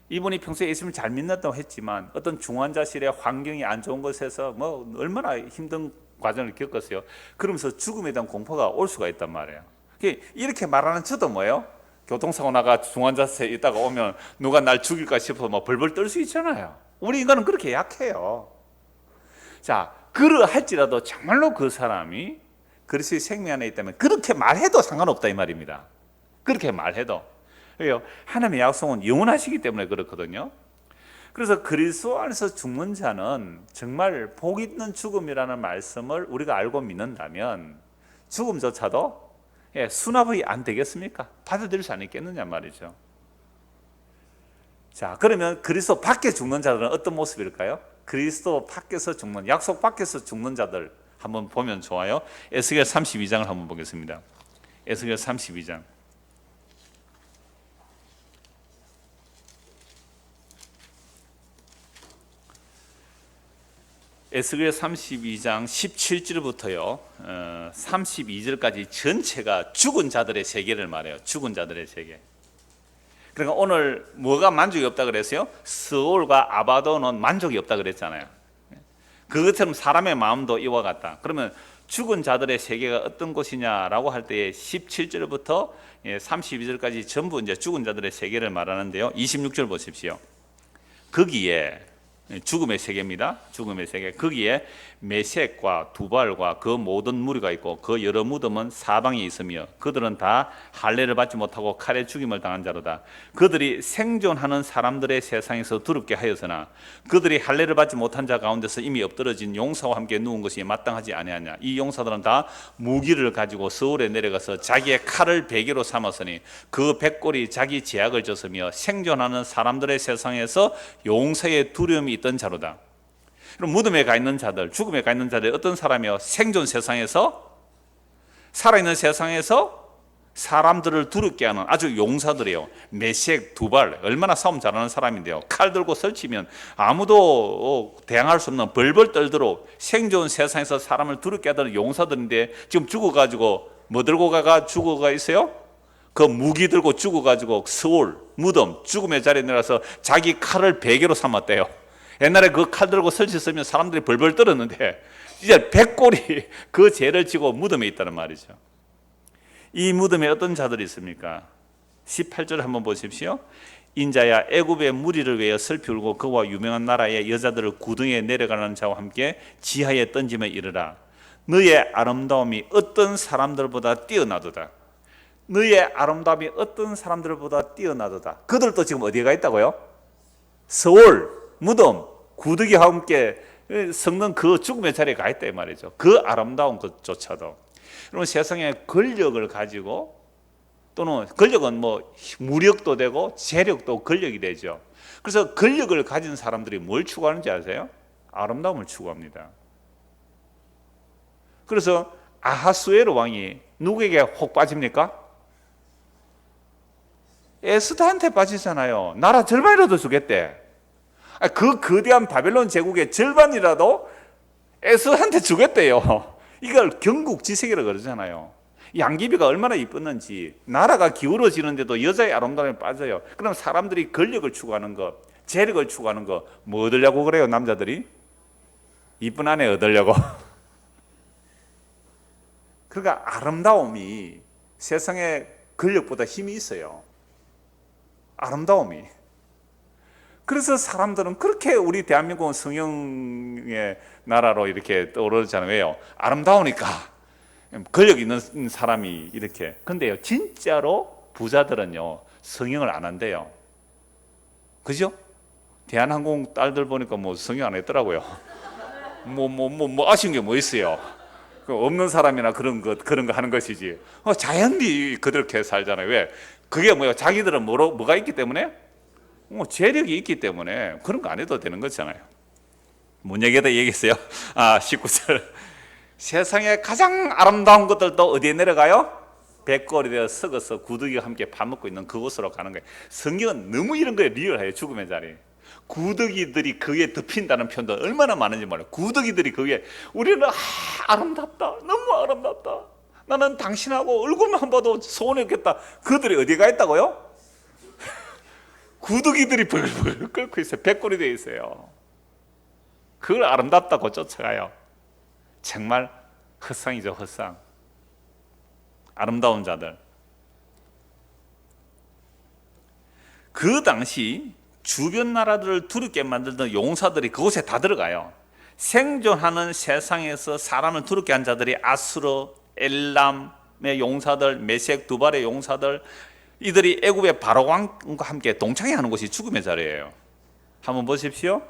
이분이 평소에 예수님을 잘 믿는다고 했지만 어떤 중환자실의 환경이 안 좋은 곳에서 뭐 얼마나 힘든 과정을 겪었어요. 그러면서 죽음에 대한 공포가 올 수가 있단 말이에요. 이렇게 말하는 저도 뭐예요? 교통사고 나가 중환자실에 있다가 오면 누가 날 죽일까 싶어서 뭐 벌벌 떨 수 있잖아요. 우리 인간은 그렇게 약해요. 자, 그러할지라도 정말로 그 사람이 그리스도의 생명 안에 있다면 그렇게 말해도 상관없다 이 말입니다. 그렇게 말해도. 왜요? 하나님의 약속은 영원하시기 때문에 그렇거든요. 그래서 그리스도 안에서 죽는 자는 정말 복 있는 죽음이라는 말씀을 우리가 알고 믿는다면 죽음조차도 수납이 안 되겠습니까? 받아들일 수 안 있겠느냐 말이죠. 자, 그러면 그리스도 밖에 죽는 자들은 어떤 모습일까요? 그리스도 밖에서 죽는, 약속 밖에서 죽는 자들 한번 보면 좋아요. 에스겔 32장을 한번 보겠습니다. 에스겔 32장. 에스겔 32장 17절부터요 32절까지 전체가 죽은 자들의 세계를 말해요. 죽은 자들의 세계. 그러니까 오늘 뭐가 만족이 없다 그랬어요? 스올과 아바도는 만족이 없다 그랬잖아요. 그것처럼 사람의 마음도 이와 같다. 그러면 죽은 자들의 세계가 어떤 곳이냐라고 할 때에 17절부터 32절까지 전부 이제 죽은 자들의 세계를 말하는데요. 26절 보십시오. 거기에 죽음의 세계입니다. 죽음의 세계. 거기에 메섹과 두발과 그 모든 무리가 있고 그 여러 무덤은 사방에 있으며 그들은 다 할례를 받지 못하고 칼에 죽임을 당한 자로다. 그들이 생존하는 사람들의 세상에서 두렵게 하였으나 그들이 할례를 받지 못한 자 가운데서 이미 엎드러진 용사와 함께 누운 것이 마땅하지 아니하냐. 이 용사들은 다 무기를 가지고 서울에 내려가서 자기의 칼을 베개로 삼았으니 그 백골이 자기 제약을 졌으며 생존하는 사람들의 세상에서 용사의 두려움이 있던 자로다. 그럼 무덤에 가 있는 자들, 죽음에 가 있는 자들 어떤 사람이요? 생존 세상에서, 살아있는 세상에서 사람들을 두렵게 하는 아주 용사들이에요. 메섹, 두발, 얼마나 싸움 잘하는 사람인데요. 칼 들고 설치면 아무도 대항할 수 없는 벌벌 떨도록 생존 세상에서 사람을 두렵게 하던 용사들인데 지금 죽어가지고 뭐 들고 가가 죽어가 있어요? 그 무기 들고 죽어가지고 스올, 무덤, 죽음의 자리에 내려서 자기 칼을 베개로 삼았대요. 옛날에 그 칼 들고 설치했으면 사람들이 벌벌 떨었는데 이제 백골이 그 죄를 지고 무덤에 있다는 말이죠. 이 무덤에 어떤 자들이 있습니까? 18절 한번 보십시오. 인자야 애굽의 무리를 위하여 슬피 울고 그와 유명한 나라의 여자들을 구덩이에 내려가는 자와 함께 지하에 던지며 이르라. 너의 아름다움이 어떤 사람들보다 뛰어나도다. 너의 아름다움이 어떤 사람들보다 뛰어나도다. 그들도 지금 어디에 가 있다고요? 서울 무덤, 구두기와 함께 섞는 그 죽음의 자리에 가 있다 이 말이죠. 그 아름다운 것조차도. 여러분 세상에 권력을 가지고 또는 권력은 뭐 무력도 되고 재력도 권력이 되죠. 그래서 권력을 가진 사람들이 뭘 추구하는지 아세요? 아름다움을 추구합니다. 그래서 아하수에로 왕이 누구에게 혹 빠집니까? 에스더한테 빠지잖아요. 나라 절반이라도 주겠대. 그 거대한 바벨론 제국의 절반이라도 에스더한테 주겠대요. 이걸 경국지색이라고 그러잖아요. 양귀비가 얼마나 이뻤는지 나라가 기울어지는데도 여자의 아름다움에 빠져요. 그럼 사람들이 권력을 추구하는 것, 재력을 추구하는 것, 뭐 얻으려고 그래요? 남자들이 이쁜 아내 얻으려고. 그러니까 아름다움이 세상에 권력보다 힘이 있어요. 아름다움이. 그래서 사람들은 그렇게 우리 대한민국은 성형의 나라로 이렇게 떠오르잖아요. 왜요? 아름다우니까. 권력 있는 사람이 이렇게. 근데요, 진짜로 부자들은요, 성형을 안 한대요. 그죠? 대한항공 딸들 보니까 뭐 성형 안 했더라고요. 뭐 아쉬운 게 뭐 있어요? 없는 사람이나 그런 거 하는 것이지. 자연히 그렇게 살잖아요. 왜? 그게 뭐예요? 자기들은 뭐가 있기 때문에? 재력이 있기 때문에 그런 거 안 해도 되는 거잖아요. 뭔 얘기다 얘기했어요? 19절. 세상에 가장 아름다운 것들도 어디에 내려가요? 백골이 되어 썩어서 구더기와 함께 밥 먹고 있는 그곳으로 가는 거예요. 성경은 너무 이런 거에 리얼해요. 죽음의 자리. 구더기들이 거기에 덮인다는 표현도 얼마나 많은지 몰라요. 구더기들이 거기에. 우리는 아름답다. 너무 아름답다. 나는 당신하고 얼굴만 봐도 소원했겠다. 그들이 어디 가 있다고요? 구더기들이 벌벌 끓고 있어요. 백골이 되어 있어요. 그걸 아름답다고 쫓아가요. 정말 헛상이죠. 헛상. 아름다운 자들. 그 당시 주변 나라들을 두렵게 만들던 용사들이 그곳에 다 들어가요. 생존하는 세상에서 사람을 두렵게 한 자들이 아수르, 엘람의 용사들, 메섹, 두발의 용사들, 이들이 애굽의 바로 왕과 함께 동창회하는 곳이 죽음의 자리예요. 한번 보십시오.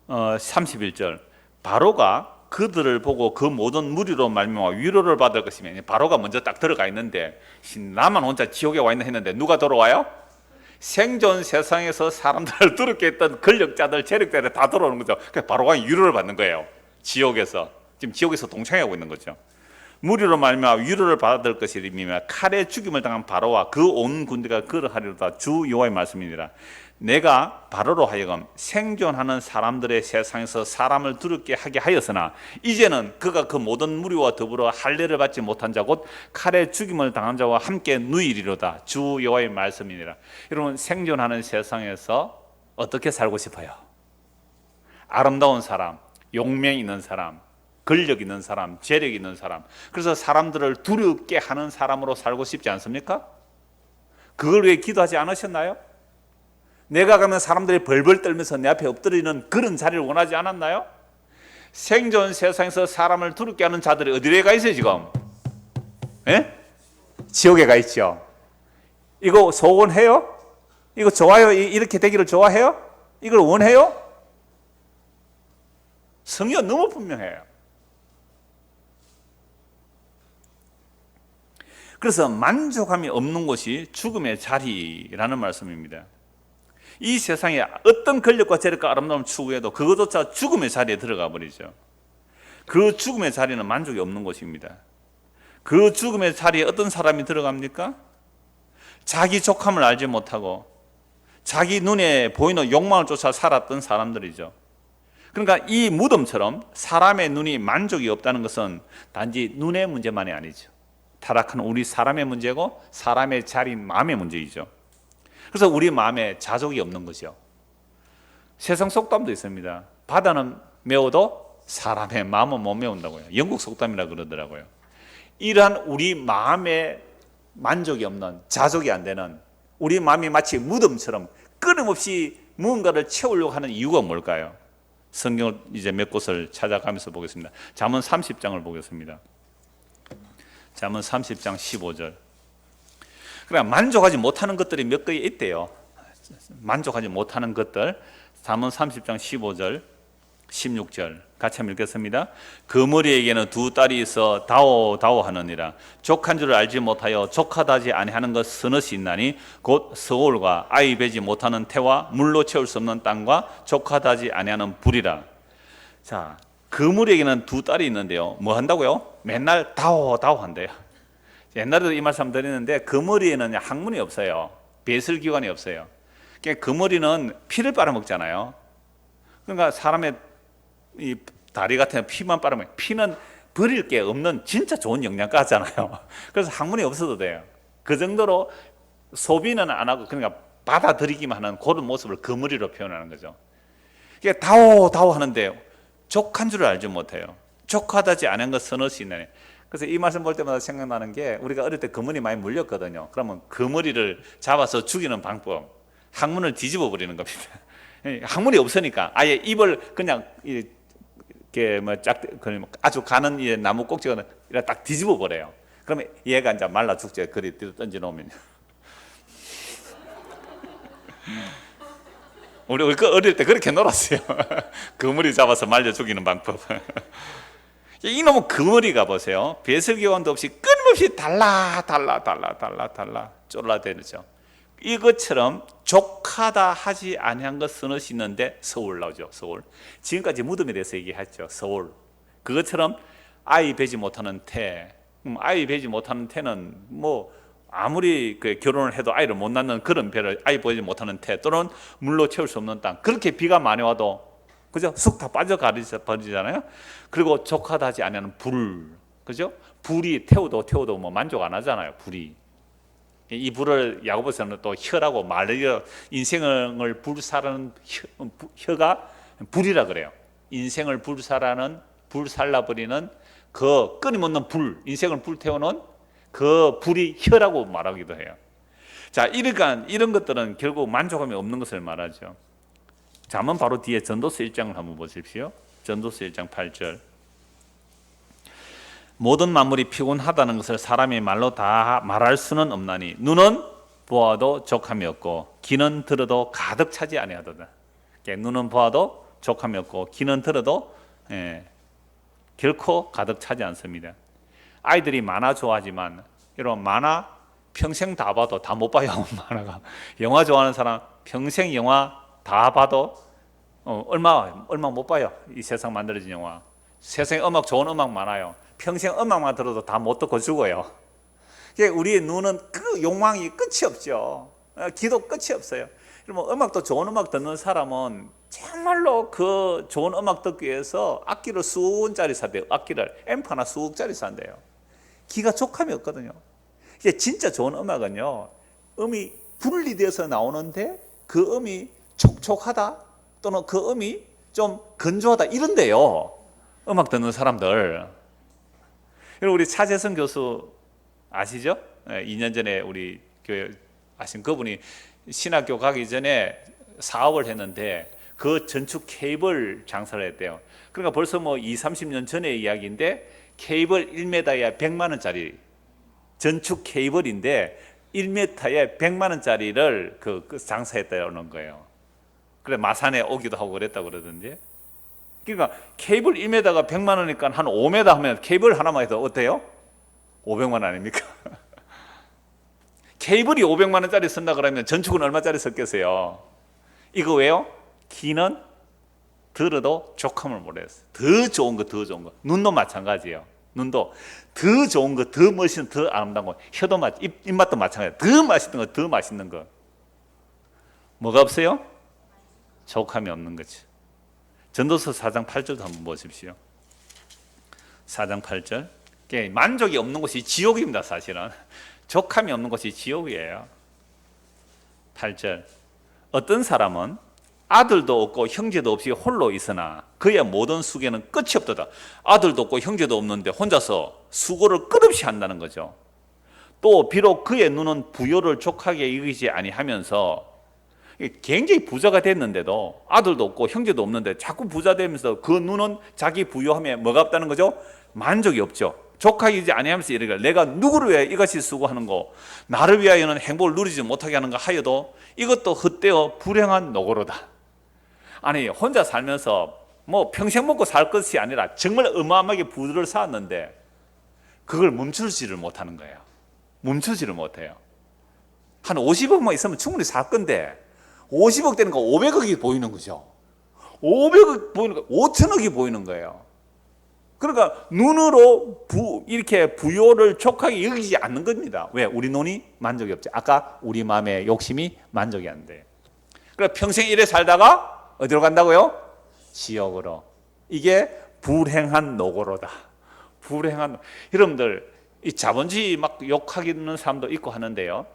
31절. 바로가 그들을 보고 그 모든 무리로 말미암아 위로를 받을 것이며, 바로가 먼저 딱 들어가 있는데 나만 혼자 지옥에 와 있나 했는데 누가 돌아와요? 생존 세상에서 사람들을 두렵게 했던 권력자들, 재력자들 다 돌아오는 거죠. 그래서 바로가 위로를 받는 거예요. 지옥에서. 지금 지옥에서 동창회하고 있는 거죠. 무리로 말미암아 위로를 받아들 것이리며 칼에 죽임을 당한 바로와 그 온 군대가 그러하리로다. 주 여호와의 말씀이니라. 내가 바로로 하여금 생존하는 사람들의 세상에서 사람을 두렵게 하게 하였으나 이제는 그가 그 모든 무리와 더불어 할례를 받지 못한 자 곧 칼에 죽임을 당한 자와 함께 누이리로다. 주 여호와의 말씀이니라. 여러분, 생존하는 세상에서 어떻게 살고 싶어요? 아름다운 사람, 용맹 있는 사람, 권력 있는 사람, 재력 있는 사람, 그래서 사람들을 두렵게 하는 사람으로 살고 싶지 않습니까? 그걸 위해 기도하지 않으셨나요? 내가 가면 사람들이 벌벌 떨면서 내 앞에 엎드리는 그런 자리를 원하지 않았나요? 생존 세상에서 사람을 두렵게 하는 자들이 어디에 가 있어요 지금? 예? 지옥에 가 있죠. 이거 소원해요? 이거 좋아요? 이렇게 되기를 좋아해요? 이걸 원해요? 성경 너무 분명해요. 그래서 만족함이 없는 곳이 죽음의 자리라는 말씀입니다. 이 세상에 어떤 권력과 재력과 아름다움을 추구해도 그것조차 죽음의 자리에 들어가 버리죠. 그 죽음의 자리는 만족이 없는 곳입니다. 그 죽음의 자리에 어떤 사람이 들어갑니까? 자기 족함을 알지 못하고 자기 눈에 보이는 욕망을 쫓아 살았던 사람들이죠. 그러니까 이 무덤처럼 사람의 눈이 만족이 없다는 것은 단지 눈의 문제만이 아니죠. 타락한 우리 사람의 문제고 사람의 자리인 마음의 문제이죠. 그래서 우리 마음에 자족이 없는 거죠. 세상 속담도 있습니다. 바다는 메워도 사람의 마음은 못 메운다고요. 영국 속담이라 그러더라고요. 이러한 우리 마음에 만족이 없는, 자족이 안 되는 우리 마음이 마치 무덤처럼 끊임없이 무언가를 채우려고 하는 이유가 뭘까요? 성경을 이제 몇 곳을 찾아가면서 보겠습니다. 잠언 30장을 보겠습니다. 잠언 30장 15절. 그러니까 만족하지 못하는 것들이 몇 개 있대요. 만족하지 못하는 것들. 잠언 30장 15절, 16절 같이 한번 읽겠습니다. 그 머리에게는 두 딸이 있어 다오 하느니라. 족한 줄을 알지 못하여 족하다지 아니하는 것 서너시 있나니 곧 서울과 아이 베지 못하는 태와 물로 채울 수 없는 땅과 족하다지 아니하는 불이라. 자, 그 머리에게는 두 딸이 있는데요. 뭐 한다고요? 맨날 다오 한대요. 옛날에도 이 말씀 드리는데 그 머리에는 학문이 없어요. 배설기관이 없어요. 그러니까 그 머리는 피를 빨아먹잖아요. 그러니까 사람의 이 다리 같은 피만 빨아먹어요. 피는 버릴 게 없는 진짜 좋은 영양가잖아요. 그래서 학문이 없어도 돼요. 그 정도로 소비는 안 하고 그러니까 받아들이기만 하는 그런 모습을 그 머리로 표현하는 거죠. 그러니까 다오 하는데 족한 줄을 알지 못해요. 족하다지 않은 것 서너시 있나니. 그래서 이 말씀 볼 때마다 생각나는 게 우리가 어릴 때 거머리 많이 물렸거든요. 그러면 거머리를 잡아서 죽이는 방법, 항문을 뒤집어 버리는 겁니다. 항문이 없으니까 아예 입을 그냥 이렇게 아주 가는 나무 꼭지가 딱 뒤집어 버려요. 그러면 얘가 이제 말라 죽죠. 그리 뒤로 던져 놓으면. 우리 어릴 때 그렇게 놀았어요. 거머리 잡아서 말려 죽이는 방법. 이놈의 거머리가 보세요. 배설기관도 없이 끊임없이 달라 쫄라대죠. 이것처럼 족하다 하지 아니한 것 서너시 있는데 서울 나오죠. 서울. 지금까지 무덤에 대해서 얘기했죠. 서울. 그것처럼 아이 베지 못하는 태. 아이 베지 못하는 태는 뭐 아무리 결혼을 해도 아이를 못 낳는 그런 배를 아이 보지 못하는 태 또는 물로 채울 수 없는 땅. 그렇게 비가 많이 와도 그죠? 쑥 다 빠져버리잖아요. 그리고 족하다 하지 아니하는 불. 그죠? 불이 태워도 뭐 만족 안 하잖아요. 불이. 이 불을 야고보서는 또 혀라고 말려 인생을 불살라는 혀가 불이라 그래요. 인생을 불살라버리는 그 끊임없는 불, 인생을 불태우는 그 불이 혀라고 말하기도 해요. 자, 이런 것들은 결국 만족감이 없는 것을 말하죠. 자, 한번 바로 뒤에 전도서 1장을 한번 보십시오. 전도서 1장 8절. 모든 만물이 피곤하다는 것을 사람의 말로 다 말할 수는 없나니 눈은 보아도 족함이 없고 귀는 들어도 가득 차지 아니하도다. 눈은 보아도 족함이 없고 귀는 들어도 결코 가득 차지 않습니다. 아이들이 만화 좋아하지만 이런 만화 평생 다 봐도 다 못 봐요. 만화가. 영화 좋아하는 사람 평생 영화 다 봐도 얼마 못 봐요. 이 세상 만들어진 영화. 세상에 좋은 음악 많아요. 평생 음악만 들어도 다 못 듣고 죽어요. 우리의 눈은 그 욕망이 끝이 없죠. 기도 끝이 없어요. 그러면 음악도 좋은 음악 듣는 사람은 정말로 그 좋은 음악 듣기 위해서 악기를 수억 원짜리 산대요. 악기를 앰프 하나 수억짜리 산대요. 기가 족함이 없거든요. 이게 진짜 좋은 음악은요, 음이 분리돼서 나오는데 그 음이 촉촉하다 또는 그 음이 좀 건조하다 이런데요. 음악 듣는 사람들. 우리 차재성 교수 아시죠? 2년 전에 우리 교회 아신 그분이 신학교 가기 전에 사업을 했는데 그 전축 케이블 장사를 했대요. 그러니까 벌써 뭐 30년 전의 이야기인데 케이블 1m에 100만 원짜리 전축 케이블인데 1m에 100만 원짜리를 그 장사했다는 거예요. 그래 마산에 오기도 하고 그랬다고 그러던데. 그러니까 케이블 1m가 100만 원이니까 한 5m 하면 케이블 하나만 해도 어때요? 500만 원 아닙니까? 케이블이 500만 원짜리 쓴다 그러면 전축은 얼마짜리 썼겠어요? 이거 왜요? 기는 들어도 족함을 모르겠어요. 더 좋은 거, 더 좋은 거. 눈도 마찬가지예요. 눈도 더 좋은 거, 더 멋있는, 더 아름다운 거. 혀도 입맛도 마찬가지예요. 더 맛있는 거, 더 맛있는 거. 뭐가 없어요? 족함이 없는 거죠. 전도서 4장 8절도 한번 보십시오. 4장 8절. 만족이 없는 곳이 지옥입니다. 사실은 족함이 없는 곳이 지옥이에요. 8절. 어떤 사람은 아들도 없고 형제도 없이 홀로 있으나 그의 모든 수고는 끝이 없도다. 아들도 없고 형제도 없는데 혼자서 수고를 끝없이 한다는 거죠. 또 비록 그의 눈은 부요를 족하게 여기지 아니하면서 굉장히 부자가 됐는데도 아들도 없고 형제도 없는데 자꾸 부자 되면서 그 눈은 자기 부요함에 뭐가 없다는 거죠? 만족이 없죠. 족하지 아니하면서 이르기를 내가 누구를 위해 이같이 수고하는 거 나를 위하여는 행복을 누리지 못하게 하는가 하여도 이것도 헛되어 불행한 노고로다. 아니 혼자 살면서 뭐 평생 먹고 살 것이 아니라 정말 어마어마하게 부를 쌓았는데 그걸 멈추지를 못하는 거예요. 멈추지를 못해요. 한 50억만 있으면 충분히 살 건데 50억 되는 거 500억이 보이는 거죠. 500억 보이는 거 5천억이 보이는 거예요. 그러니까 눈으로 이렇게 부요를 족하게 여기지 않는 겁니다. 왜? 우리 눈이 만족이 없죠. 아까 우리 마음의 욕심이 만족이 안 돼요. 그러니까 평생 이래 살다가 어디로 간다고요? 지옥으로. 이게 불행한 노고로다. 불행한. 여러분들 이 자본주의 막 욕하기는 사람도 있고 하는데요.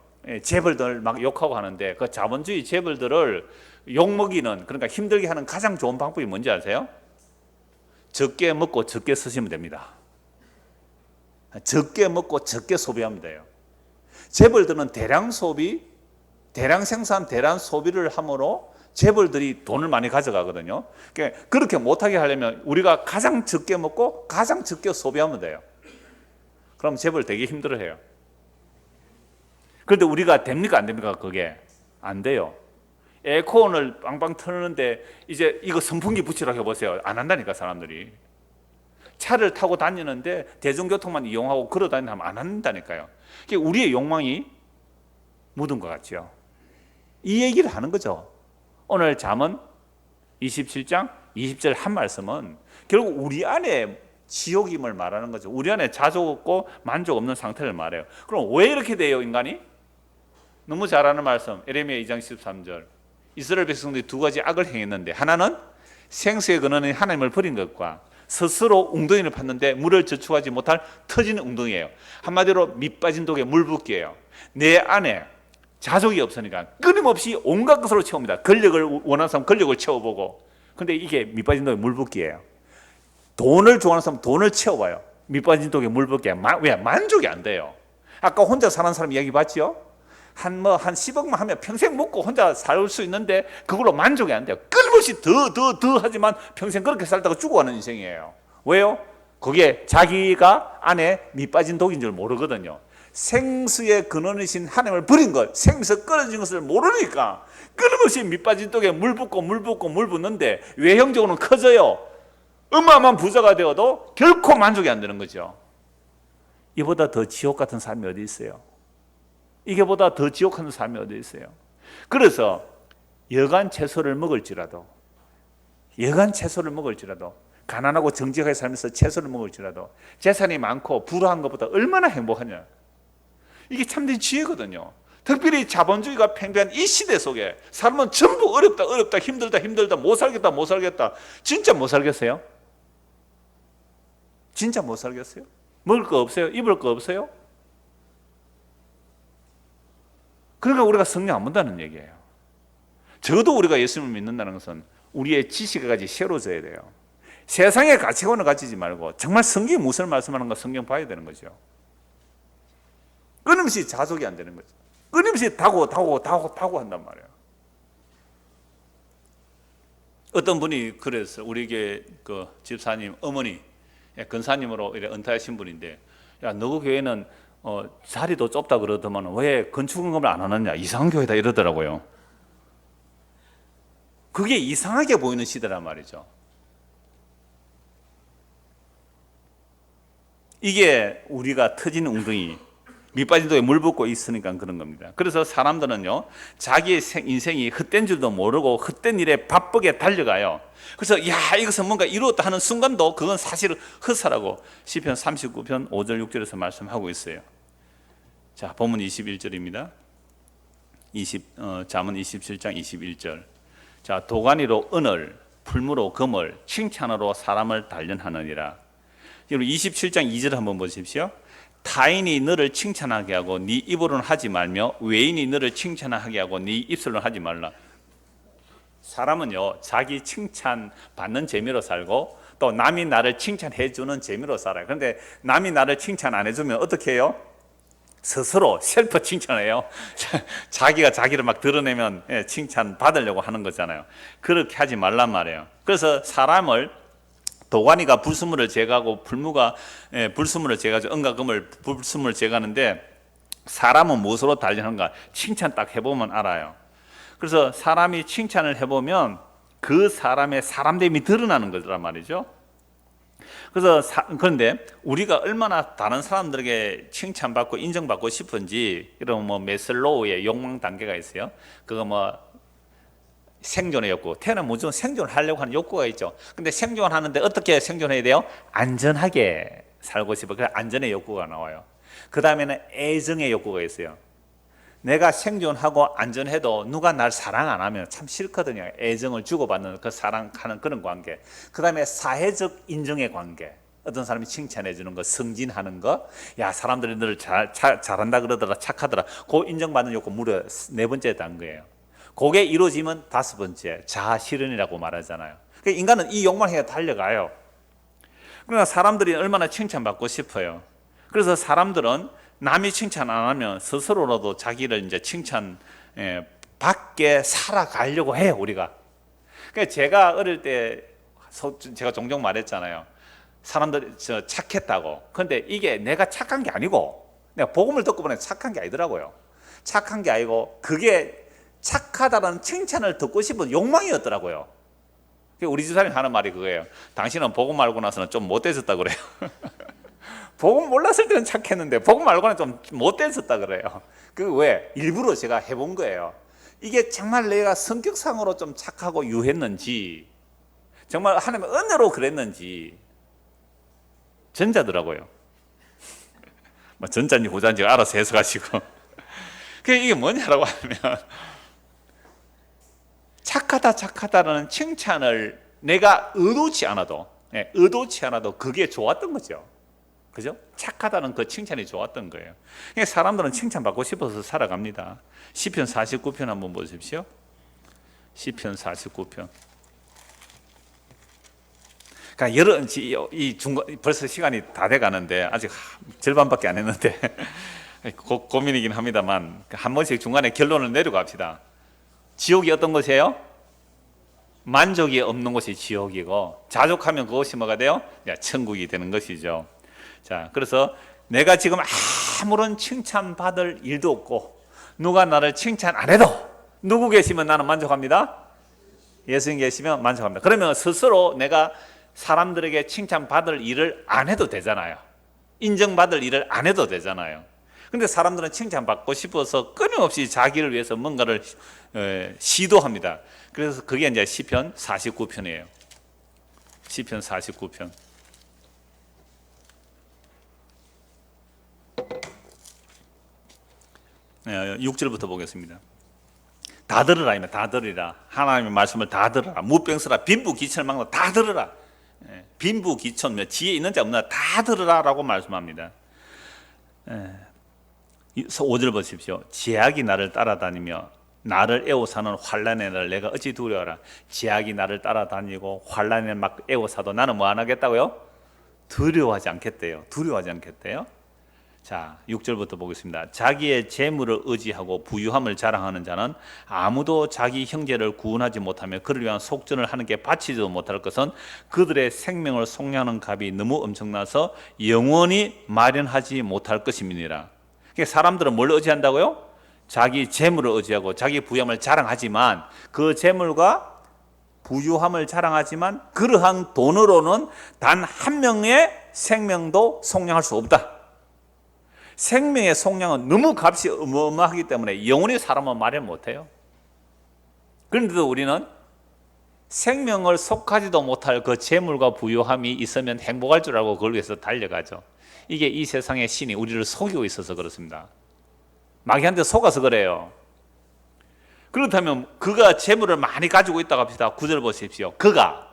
재벌들 막 욕하고 하는데 그 자본주의 재벌들을 욕먹이는, 그러니까 힘들게 하는 가장 좋은 방법이 뭔지 아세요? 적게 먹고 적게 쓰시면 됩니다. 적게 먹고 적게 소비하면 돼요. 재벌들은 대량 소비, 대량 생산, 대량 소비를 함으로 재벌들이 돈을 많이 가져가거든요. 그렇게 못하게 하려면 우리가 가장 적게 먹고 가장 적게 소비하면 돼요. 그럼 재벌 되게 힘들어해요. 그런데 우리가 됩니까 안 됩니까? 그게 안 돼요. 에어컨을 빵빵 틀는데 이제 이거 선풍기 붙이라고 해보세요. 안 한다니까 사람들이. 차를 타고 다니는데 대중교통만 이용하고 걸어 다니면 안 한다니까요. 우리의 욕망이 묻은 것 같죠. 이 얘기를 하는 거죠. 오늘 잠언 27장 20절 한 말씀은 결국 우리 안에 지옥임을 말하는 거죠. 우리 안에 자족 없고 만족 없는 상태를 말해요. 그럼 왜 이렇게 돼요 인간이? 너무 잘 아는 말씀 에레미야 2장 13절. 이스라엘 백성들이 두 가지 악을 행했는데 하나는 생수의 근원인 하나님을 버린 것과 스스로 웅덩이를 팠는데 물을 저축하지 못할 터진 웅덩이에요. 한마디로 밑 빠진 독에 물 붓기예요. 내 안에 자족이 없으니까 끊임없이 온갖 것으로 채웁니다. 권력을 원하는 사람 권력을 채워보고. 근데 이게 밑 빠진 독에 물 붓기예요. 돈을 좋아하는 사람 돈을 채워봐요. 밑 빠진 독에 물 붓기예요. 왜? 만족이 안 돼요. 아까 혼자 사는 사람 이야기 봤죠? 한 10억만 하면 평생 먹고 혼자 살 수 있는데 그걸로 만족이 안 돼요. 끊임없이 더 하지만 평생 그렇게 살다가 죽어가는 인생이에요. 왜요? 그게 자기가 안에 밑 빠진 독인 줄 모르거든요. 생수의 근원이신 하나님을 버린 것, 생수에서 끊어진 것을 모르니까 끊임없이 밑 빠진 독에 물 붓는데 외형적으로는 커져요. 어마어마한 부자가 되어도 결코 만족이 안 되는 거죠. 이보다 더 지옥 같은 삶이 어디 있어요? 이게 보다 더 지옥하는 삶이 어디 있어요? 그래서 여간 채소를 먹을지라도 가난하고 정직하게 살면서 채소를 먹을지라도 재산이 많고 불우한 것보다 얼마나 행복하냐. 이게 참된 지혜거든요. 특별히 자본주의가 팽배한 이 시대 속에 사람은 전부 어렵다, 힘들다, 못 살겠다. 진짜 못 살겠어요? 진짜 못 살겠어요? 먹을 거 없어요? 입을 거 없어요? 그러니까 우리가 성령 안 본다는 얘기예요. 적어도 우리가 예수님을 믿는다는 것은 우리의 지식까지 새로져야 돼요. 세상의 가치관을 가지지 말고 정말 성경이 무엇을 말씀하는가 성경 봐야 되는 거죠. 끊임없이 자족이 안 되는 거죠. 끊임없이 다고 한단 말이에요. 어떤 분이 그랬어요. 우리에게 그 집사님 어머니 근사님으로 이래 은퇴하신 분인데, 야, 너 교회는 자리도 좁다 그러더만 왜 건축원금을 안 하느냐, 이상한 교회다 이러더라고요. 그게 이상하게 보이는 시대란 말이죠. 이게 우리가 터진 웅덩이, 밑빠진 독에 물 붓고 있으니까 그런 겁니다. 그래서 사람들은요, 자기의 인생이 헛된 줄도 모르고 헛된 일에 바쁘게 달려가요. 그래서 야, 이것은 뭔가 이루었다 하는 순간도 그건 사실 헛사라고 시편 39편 5절 6절에서 말씀하고 있어요. 자, 본문 21절입니다. 잠언 27장 21절. 자, 도가니로 은을, 풀무로 금을, 칭찬으로 사람을 단련하느니라. 여러분 27장 2절 한번 보십시오. 타인이 너를 칭찬하게 하고 네 입으로는 하지 말며 외인이 너를 칭찬하게 하고 네 입술로는 하지 말라. 사람은요, 자기 칭찬 받는 재미로 살고 또 남이 나를 칭찬해 주는 재미로 살아요. 그런데 남이 나를 칭찬 안 해주면 어떻게 해요? 스스로 셀프 칭찬해요. 자기가 자기를 막 드러내면 칭찬 받으려고 하는 거잖아요. 그렇게 하지 말란 말이에요. 그래서 사람을 도가니가 불순물을 제거하고 풀무가 불순물을 제거하죠. 은과 금을 불순물을 제거하는데 사람은 무엇으로 단련하는가? 칭찬 딱 해보면 알아요. 그래서 사람이 칭찬을 해보면 그 사람의 사람됨이 드러나는 거란 말이죠. 그래서 그런데 우리가 얼마나 다른 사람들에게 칭찬받고 인정받고 싶은지, 이런 뭐 메슬로우의 욕망 단계가 있어요. 그거 뭐 생존의 욕구, 태어나면 무조건 생존을 하려고 하는 욕구가 있죠. 근데 생존하는데 어떻게 생존해야 돼요? 안전하게 살고 싶어. 그래서 안전의 욕구가 나와요. 그 다음에는 애정의 욕구가 있어요. 내가 생존하고 안전해도 누가 날 사랑 안 하면 참 싫거든요. 애정을 주고받는 그 사랑하는 그런 관계. 그 다음에 사회적 인정의 관계. 어떤 사람이 칭찬해 주는 거, 승진하는 거, 야, 사람들이 너를 잘한다 그러더라, 착하더라. 그 인정받는 욕구 무려 4번째 단계예요. 그게 이루어지면 5번째, 자아 실현이라고 말하잖아요. 그러니까 인간은 이 욕망을 향해 달려가요. 그러니까 사람들이 얼마나 칭찬받고 싶어요. 그래서 사람들은 남이 칭찬 안 하면 스스로라도 자기를 이제 칭찬 받게 살아가려고 해요, 우리가. 그러니까 제가 어릴 때 제가 종종 말했잖아요. 사람들이 착했다고. 그런데 이게 내가 착한 게 아니고, 내가 복음을 듣고 보니 착한 게 아니더라고요. 착한 게 아니고 그게 착하다는 칭찬을 듣고 싶은 욕망이었더라고요. 우리 집사람이 하는 말이 그거예요. 당신은 복음 알고 나서는 좀 못되었다 그래요. 복음 몰랐을 때는 착했는데 복음 알고는 좀 못되었다 그래요. 그 왜? 일부러 제가 해본 거예요. 이게 정말 내가 성격상으로 좀 착하고 유했는지, 정말 하나님의 은혜로 그랬는지. 전자더라고요. 뭐 전자인지 후자인지 알아서 해석하시고. 이게 뭐냐라고 하면, 착하다라는 칭찬을 내가 의도치 않아도 그게 좋았던 거죠. 그죠? 착하다는 그 칭찬이 좋았던 거예요. 그러니까 사람들은 칭찬받고 싶어서 살아갑니다. 시편 49편 한번 보십시오. 시편 49편. 그러니까 벌써 시간이 다 돼 가는데 아직 절반밖에 안 했는데 고민이긴 합니다만, 한 번씩 중간에 결론을 내려갑시다. 지옥이 어떤 것이에요? 만족이 없는 것이 지옥이고, 자족하면 그것이 뭐가 돼요? 천국이 되는 것이죠. 자, 그래서 내가 지금 아무런 칭찬받을 일도 없고 누가 나를 칭찬 안 해도 누구 계시면 나는 만족합니다. 예수님 계시면 만족합니다. 그러면 스스로 내가 사람들에게 칭찬받을 일을 안 해도 되잖아요. 인정받을 일을 안 해도 되잖아요. 근데 사람들은 칭찬받고 싶어서 끊임없이 자기를 위해서 뭔가를 시도합니다. 그래서 그게 이제 시편 49편이에요. 시편 49편. 6절부터 보겠습니다. 다 들으라, 이면 다 들으라. 하나님의 말씀을 다 들으라. 무병설아, 빈부 기천을 막는 다 들으라. 빈부 기천, 지혜 있는 자 없는 자 다 들으라라고 말씀합니다. 5절 보십시오. 제약이 나를 따라다니며 나를 애워사는 환난의 날 내가 어찌 두려워라. 제약이 나를 따라다니고 환난에 막 애워사도 나는 뭐 안 하겠다고요? 두려워하지 않겠대요. 두려워하지 않겠대요. 자, 6절부터 보겠습니다. 자기의 재물을 의지하고 부유함을 자랑하는 자는 아무도 자기 형제를 구원하지 못하며 그를 위한 속전을 하는 게 바치지도 못할 것은 그들의 생명을 속량하는 값이 너무 엄청나서 영원히 마련하지 못할 것임이니라. 그러니까 사람들은 뭘 의지한다고요? 자기 재물을 의지하고 자기 부유함을 자랑하지만 그 재물과 부유함을 자랑하지만 그러한 돈으로는 단 한 명의 생명도 속량할 수 없다. 생명의 속량은 너무 값이 어마어마하기 때문에 영원히 사람은 마련 못해요. 그런데도 우리는 생명을 속하지도 못할 그 재물과 부유함이 있으면 행복할 줄 알고 그걸 위해서 달려가죠. 이게 이 세상의 신이 우리를 속이고 있어서 그렇습니다. 마귀한테 속아서 그래요. 그렇다면 그가 재물을 많이 가지고 있다고 합시다. 9절 보십시오. 그가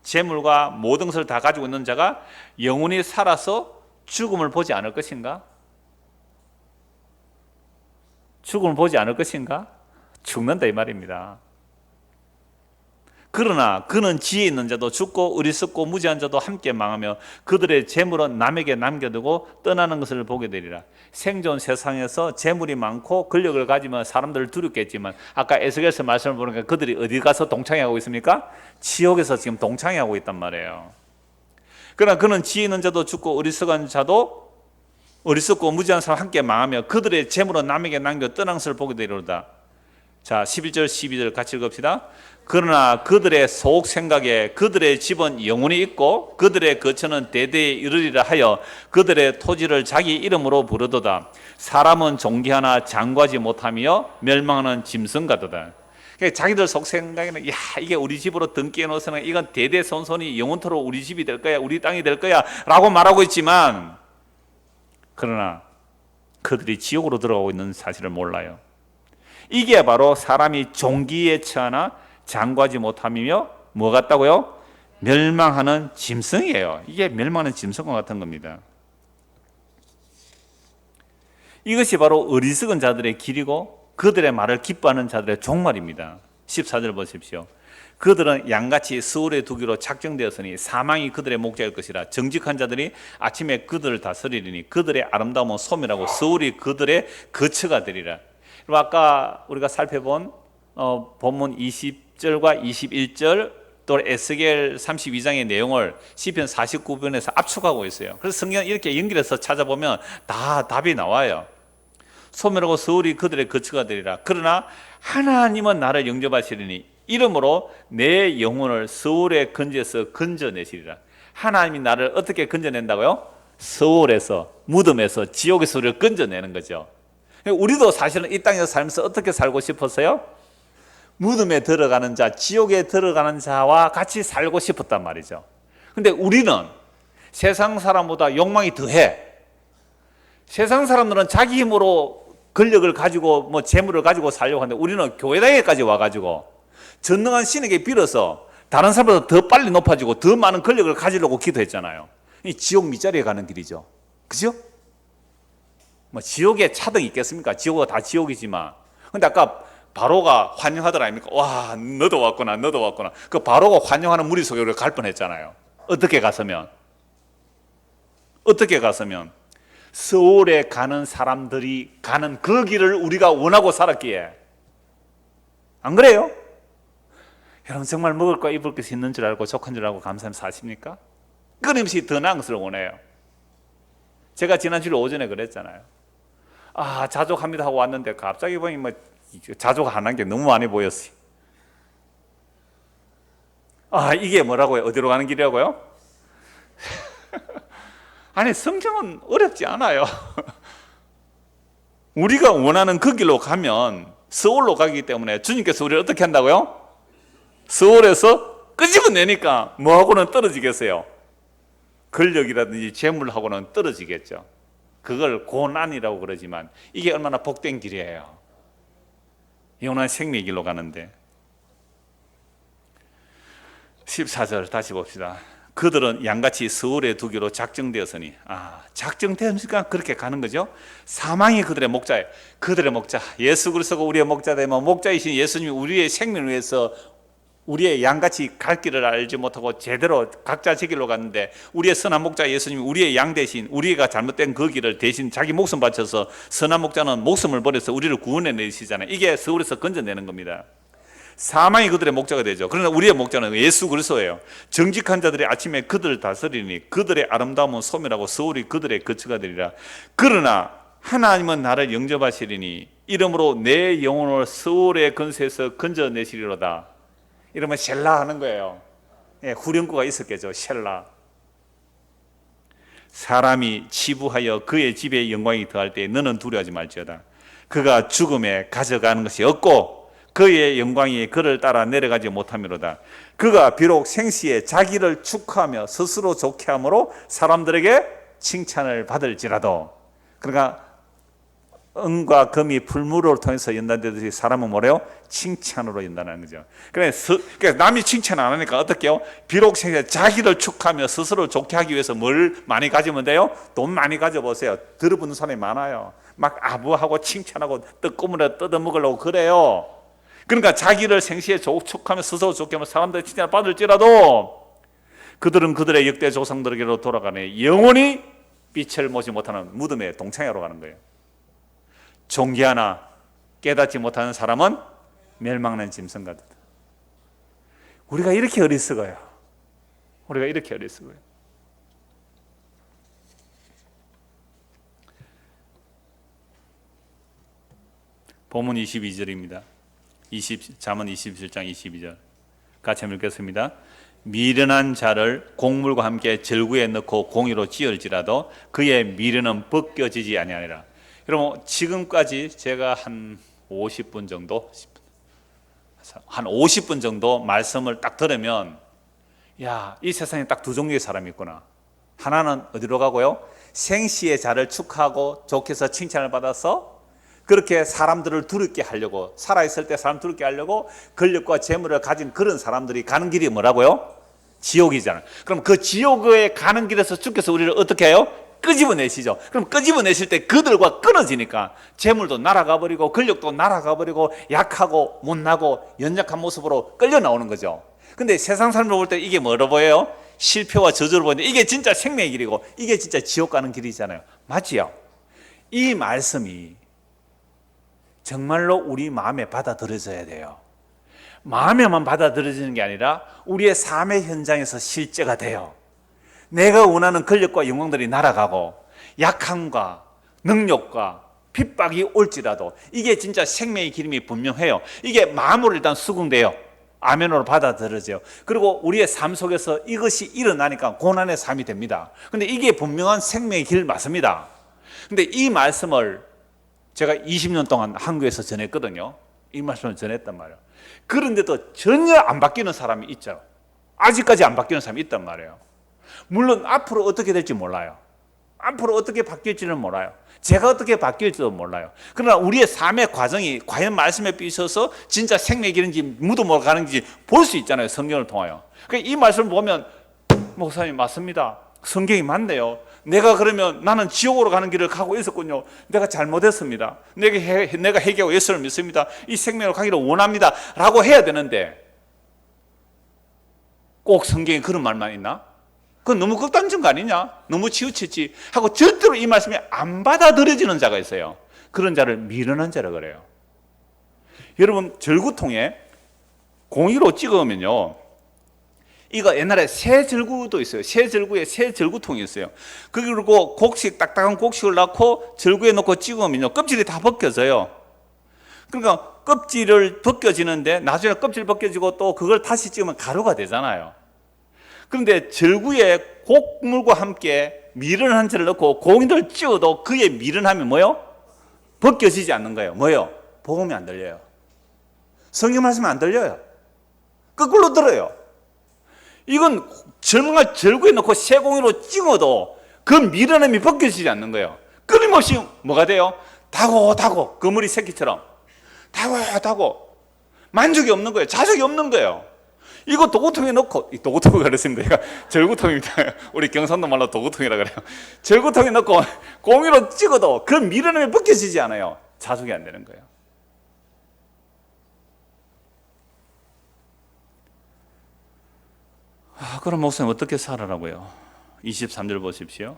재물과 모든 것을 다 가지고 있는 자가 영원히 살아서 죽음을 보지 않을 것인가? 죽음을 보지 않을 것인가? 죽는다 이 말입니다. 그러나 그는 지혜 있는 자도 죽고 어리석고 무지한 자도 함께 망하며 그들의 재물은 남에게 남겨두고 떠나는 것을 보게 되리라. 생존 세상에서 재물이 많고 권력을 가지면 사람들을 두렵겠지만 아까 에스겔서 말씀을 보니까 그들이 어디 가서 동창회하고 있습니까? 지옥에서 지금 동창회하고 있단 말이에요. 그러나 그는 지혜 있는 자도 죽고 어리석은 자도 어리석고 무지한 사람 함께 망하며 그들의 재물은 남에게 남겨 떠나는 것을 보게 되리로다. 자, 11절 12절 같이 읽읍시다. 그러나 그들의 속 생각에 그들의 집은 영원히 있고 그들의 거처는 대대에 이르리라 하여 그들의 토지를 자기 이름으로 부르도다. 사람은 존귀하나 장구하지 못하며 멸망하는 짐승 같도다. 자기들 속 생각에는 야, 이게 우리 집으로 등기해 놓으면 이건 대대손손이 영원토록 우리 집이 될 거야, 우리 땅이 될 거야 라고 말하고 있지만 그러나 그들이 지옥으로 들어가고 있는 사실을 몰라요. 이게 바로 사람이 종기에 처하나 장구하지 못하며 뭐 같다고요? 멸망하는 짐승이에요. 이게 멸망하는 짐승과 같은 겁니다. 이것이 바로 어리석은 자들의 길이고 그들의 말을 기뻐하는 자들의 종말입니다. 14절 보십시오. 그들은 양같이 스올에 두기로 작정되었으니 사망이 그들의 목자일 것이라. 정직한 자들이 아침에 그들을 다스리리니 그들의 아름다움은 소멸하고 스올이 그들의 거처가 되리라. 그리고 아까 우리가 살펴본 본문 20절과 21절 또 에스겔 32장의 내용을 시편 49편에서 압축하고 있어요. 그래서 성경 이렇게 연결해서 찾아보면 다 답이 나와요. 소멸하고 스올이 그들의 거처가 되리라. 그러나 하나님은 나를 영접하시리니 이름으로 내 영혼을 스올의 근저에서 건져내시리라. 하나님이 나를 어떻게 건져낸다고요? 스올에서, 무덤에서, 지옥에서 우리를 건져내는 거죠. 우리도 사실은 이 땅에서 살면서 어떻게 살고 싶었어요? 무덤에 들어가는 자, 지옥에 들어가는 자와 같이 살고 싶었단 말이죠. 근데 우리는 세상 사람보다 욕망이 더해. 세상 사람들은 자기 힘으로 권력을 가지고 뭐 재물을 가지고 살려고 하는데 우리는 교회당에까지 와가지고 전능한 신에게 빌어서 다른 사람보다 더 빨리 높아지고 더 많은 권력을 가지려고 기도했잖아요. 이 지옥 밑자리에 가는 길이죠. 그죠? 뭐 지옥에 차등이 있겠습니까? 지옥은 다 지옥이지만. 근데 아까 바로가 환영하더라 아닙니까? 와, 너도 왔구나, 너도 왔구나. 그 바로가 환영하는 무리 속에 우리가 갈 뻔했잖아요. 어떻게 갔으면 서울에 가는 사람들이 가는 그 길을 우리가 원하고 살았기에. 안 그래요? 여러분 정말 먹을 거 입을 것이 있는 줄 알고 족한 줄 알고 감사하면서 사십니까? 끊임없이 더 나은 것을 원해요. 제가 지난주에 오전에 그랬잖아요. 아, 자족합니다 하고 왔는데 갑자기 보니 뭐 자족 안 한 게 너무 많이 보였어요. 아, 이게 뭐라고요? 어디로 가는 길이라고요? 아니, 성경은 어렵지 않아요. 우리가 원하는 그 길로 가면 서울로 가기 때문에 주님께서 우리를 어떻게 한다고요? 서울에서 끄집어내니까 뭐하고는 떨어지겠어요? 권력이라든지 재물하고는 떨어지겠죠. 그걸 고난이라고 그러지만 이게 얼마나 복된 길이에요. 영원한 생명의 길로 가는데. 14절 다시 봅시다. 그들은 양같이 서울에 두기로 작정되었으니, 작정되었으니까 그렇게 가는 거죠. 사망이 그들의 목자예요. 그들의 목자, 예수 그리스도가 우리의 목자 되면, 목자이신 예수님이 우리의 생명을 위해서 우리의 양같이 갈 길을 알지 못하고 제대로 각자 제 길로 갔는데, 우리의 선한 목자 예수님이 우리의 양 대신, 우리가 잘못된 그 길을 대신 자기 목숨 바쳐서, 선한 목자는 목숨을 버려서 우리를 구원해 내시잖아요. 이게 서울에서 건져내는 겁니다. 사망이 그들의 목자가 되죠. 그러나 우리의 목자는 예수 그리스도예요. 정직한 자들이 아침에 그들을 다스리니 그들의 아름다움은 소멸하고 서울이 그들의 거처가 되리라. 그러나 하나님은 나를 영접하시리니 이러므로 내 영혼을 서울의 근세에서 건져내시리로다. 이러면 셀라 하는 거예요. 후렴구가 있었겠죠. 셀라. 사람이 치부하여 그의 집에 영광이 더할 때 너는 두려워하지 말지어다. 그가 죽음에 가져가는 것이 없고 그의 영광이 그를 따라 내려가지 못함이로다. 그가 비록 생시에 자기를 축하하며 스스로 좋게 함으로 사람들에게 칭찬을 받을지라도, 그러니까 은과 금이 풀무를 통해서 연단되듯이 사람은 뭐래요? 칭찬으로 연단하는 거죠. 그래서 남이 칭찬 안 하니까 어떻게 해요? 비록 생시에 자기를 축하하며 스스로 좋게 하기 위해서 뭘 많이 가지면 돼요? 돈 많이 가져보세요. 들어보는 사람이 많아요. 막 아부하고 칭찬하고 떡고물에 뜯어먹으려고 그래요. 그러니까 자기를 생시에 축하하며 스스로 좋게 하면 사람들의 칭찬을 받을지라도 그들은 그들의 역대 조상들에게로 돌아가네 영원히 빛을 보지 못하는 무덤에 동창회로 가는 거예요. 존귀하나 깨닫지 못하는 사람은 멸망하는 짐승 같다. 우리가 이렇게 어리석어요. 우리가 이렇게 어리석어요. 본문 22절입니다. 잠언 27장 22절 같이 읽겠습니다. 미련한 자를 곡물과 함께 절구에 넣고 공의로 찌을지라도 그의 미련은 벗겨지지 아니하리라. 여러분, 지금까지 제가 한 50분 정도 말씀을 딱 들으면, 야, 이 세상에 딱 두 종류의 사람이 있구나. 하나는 어디로 가고요? 생시의 자를 축하하고 좋게 해서 칭찬을 받아서 그렇게 사람들을 두렵게 하려고, 살아있을 때 사람 두렵게 하려고 권력과 재물을 가진 그런 사람들이 가는 길이 뭐라고요? 지옥이잖아요. 그럼 그 지옥에 가는 길에서 주께서 우리를 어떻게 해요? 끄집어내시죠. 그럼 끄집어내실 때 그들과 끊어지니까 재물도 날아가 버리고 권력도 날아가 버리고 약하고 못나고 연약한 모습으로 끌려 나오는 거죠. 근데 세상 사람들 볼 때 이게 뭐로 보여요? 실패와 저주로 보이는데 이게 진짜 생명의 길이고 이게 진짜 지옥 가는 길이잖아요. 맞지요? 이 말씀이 정말로 우리 마음에 받아들여져야 돼요. 마음에만 받아들여지는 게 아니라 우리의 삶의 현장에서 실제가 돼요. 내가 원하는 권력과 영광들이 날아가고 약함과 능력과 핍박이 올지라도 이게 진짜 생명의 기름이 분명해요. 이게 마음으로 일단 수긍돼요. 아멘으로 받아들여져요. 그리고 우리의 삶 속에서 이것이 일어나니까 고난의 삶이 됩니다. 근데 이게 분명한 생명의 길 맞습니다. 근데 이 말씀을 제가 20년 동안 한국에서 전했거든요. 이 말씀을 전했단 말이에요. 그런데도 전혀 안 바뀌는 사람이 있죠. 아직까지 안 바뀌는 사람이 있단 말이에요. 물론 앞으로 어떻게 될지 몰라요. 앞으로 어떻게 바뀔지는 몰라요. 제가 어떻게 바뀔지도 몰라요. 그러나 우리의 삶의 과정이 과연 말씀에 비춰서 진짜 생명의 길인지 무덤으로 가는지 볼 수 있잖아요. 성경을 통하여. 그러니까 이 말씀을 보면 목사님 맞습니다. 성경이 맞네요. 내가 그러면 나는 지옥으로 가는 길을 가고 있었군요. 내가 잘못했습니다. 내가 회개하고 예수를 믿습니다. 이 생명으로 가기를 원합니다. 라고 해야 되는데 꼭 성경에 그런 말만 있나? 그건 너무 극단적인 거 아니냐? 너무 치우쳤지 하고 절대로 이 말씀이 안 받아들여지는 자가 있어요. 그런 자를 미련한 자라 그래요. 여러분, 절구통에 공의로 찍으면요, 이거 옛날에 새 절구도 있어요. 새 절구에 새 절구통이 있어요. 그리고 곡식, 딱딱한 곡식을 넣고 절구에 넣고 찍으면요, 껍질이 다 벗겨져요. 그러니까 껍질을 벗겨지는데 나중에 껍질 벗겨지고 또 그걸 다시 찍으면 가루가 되잖아요. 그런데 절구에 곡물과 함께 미련한 자를 넣고 공의를 찍어도 그의 미련함이 뭐요? 벗겨지지 않는 거예요. 뭐요? 복음이 안 들려요. 성경 말씀이 안 들려요. 거꾸로 들어요. 이건 정말 절구에 넣고 쇠공으로 찍어도 그 미련함이 벗겨지지 않는 거예요. 끊임없이 뭐가 돼요? 다고 그물이 새끼처럼 다고 만족이 없는 거예요. 자족이 없는 거예요. 이거 도구통에 넣고, 도구통이 그랬습니다. 이거 절구통입니다. 우리 경상도 말로 도구통이라 그래요. 절구통에 넣고 공유로 찍어도 그 미련함이 벗겨지지 않아요. 자족이 안 되는 거예요. 그럼 목사님 어떻게 살아라고요? 23절 보십시오.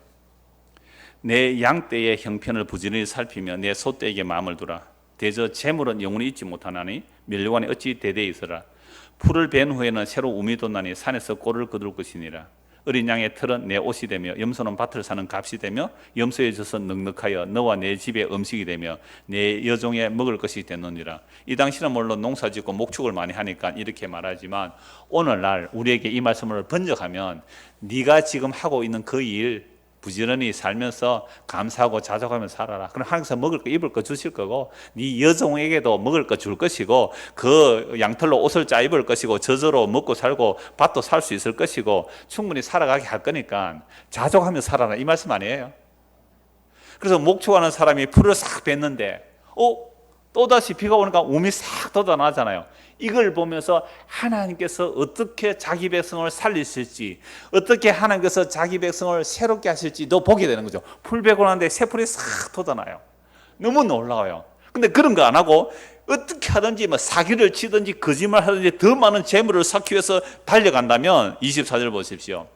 내 양떼의 형편을 부지런히 살피며 내 소떼에게 마음을 두라. 대저 재물은 영원히 잊지 못하나니 멸류관이 어찌 대대에 있으라. 풀을 벤 후에는 새로 우미 돋나니 산에서 꼴을 거둘 것이니라. 어린 양의 털은 내 옷이 되며 염소는 밭을 사는 값이 되며 염소에 져서 넉넉하여 너와 내 집의 음식이 되며 내 여종의 먹을 것이 되느니라. 이 당시는 물론 농사짓고 목축을 많이 하니까 이렇게 말하지만 오늘날 우리에게 이 말씀을 번역하면 네가 지금 하고 있는 그 일 부지런히 살면서 감사하고 자족하며 살아라. 그럼 하나님께서 먹을 거 입을 거 주실 거고 네 여종에게도 먹을 거 줄 것이고 그 양털로 옷을 짜 입을 것이고 저저로 먹고 살고 밭도 살 수 있을 것이고 충분히 살아가게 할 거니까 자족하며 살아라 이 말씀 아니에요? 그래서 목축하는 사람이 풀을 싹 뱉는데 또다시 비가 오니까 우미 싹 돋아나잖아요. 이걸 보면서 하나님께서 어떻게 자기 백성을 살리실지, 어떻게 하나님께서 자기 백성을 새롭게 하실지도 보게 되는 거죠. 풀 베고 나는데 새풀이 싹 돋아나요. 너무 놀라워요. 근데 그런 거 안 하고 어떻게 하든지 사기를 치든지 거짓말 하든지 더 많은 재물을 쌓기 위해서 달려간다면 24절 보십시오.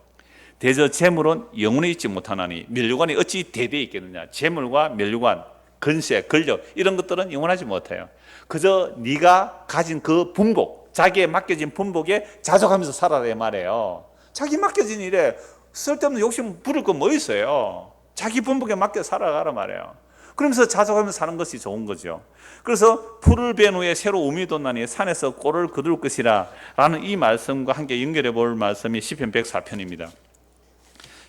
대저 재물은 영원히 있지 못하나니 멸류관이 어찌 대대에 있겠느냐. 재물과 멸류관, 건세, 권력 이런 것들은 영원하지 못해요. 그저 네가 가진 그 분복, 자기에 맡겨진 분복에 자족하면서 살아라 이 말이에요. 자기 맡겨진 일에 쓸데없는 욕심 부릴 거 뭐 있어요. 자기 분복에 맡겨 살아가라 말이에요. 그러면서 자족하면서 사는 것이 좋은 거죠. 그래서 풀을 벤 후에 새로 우미 돋나니 산에서 꼴을 거둘 것이라 라는 이 말씀과 함께 연결해 볼 말씀이 시편 104편입니다.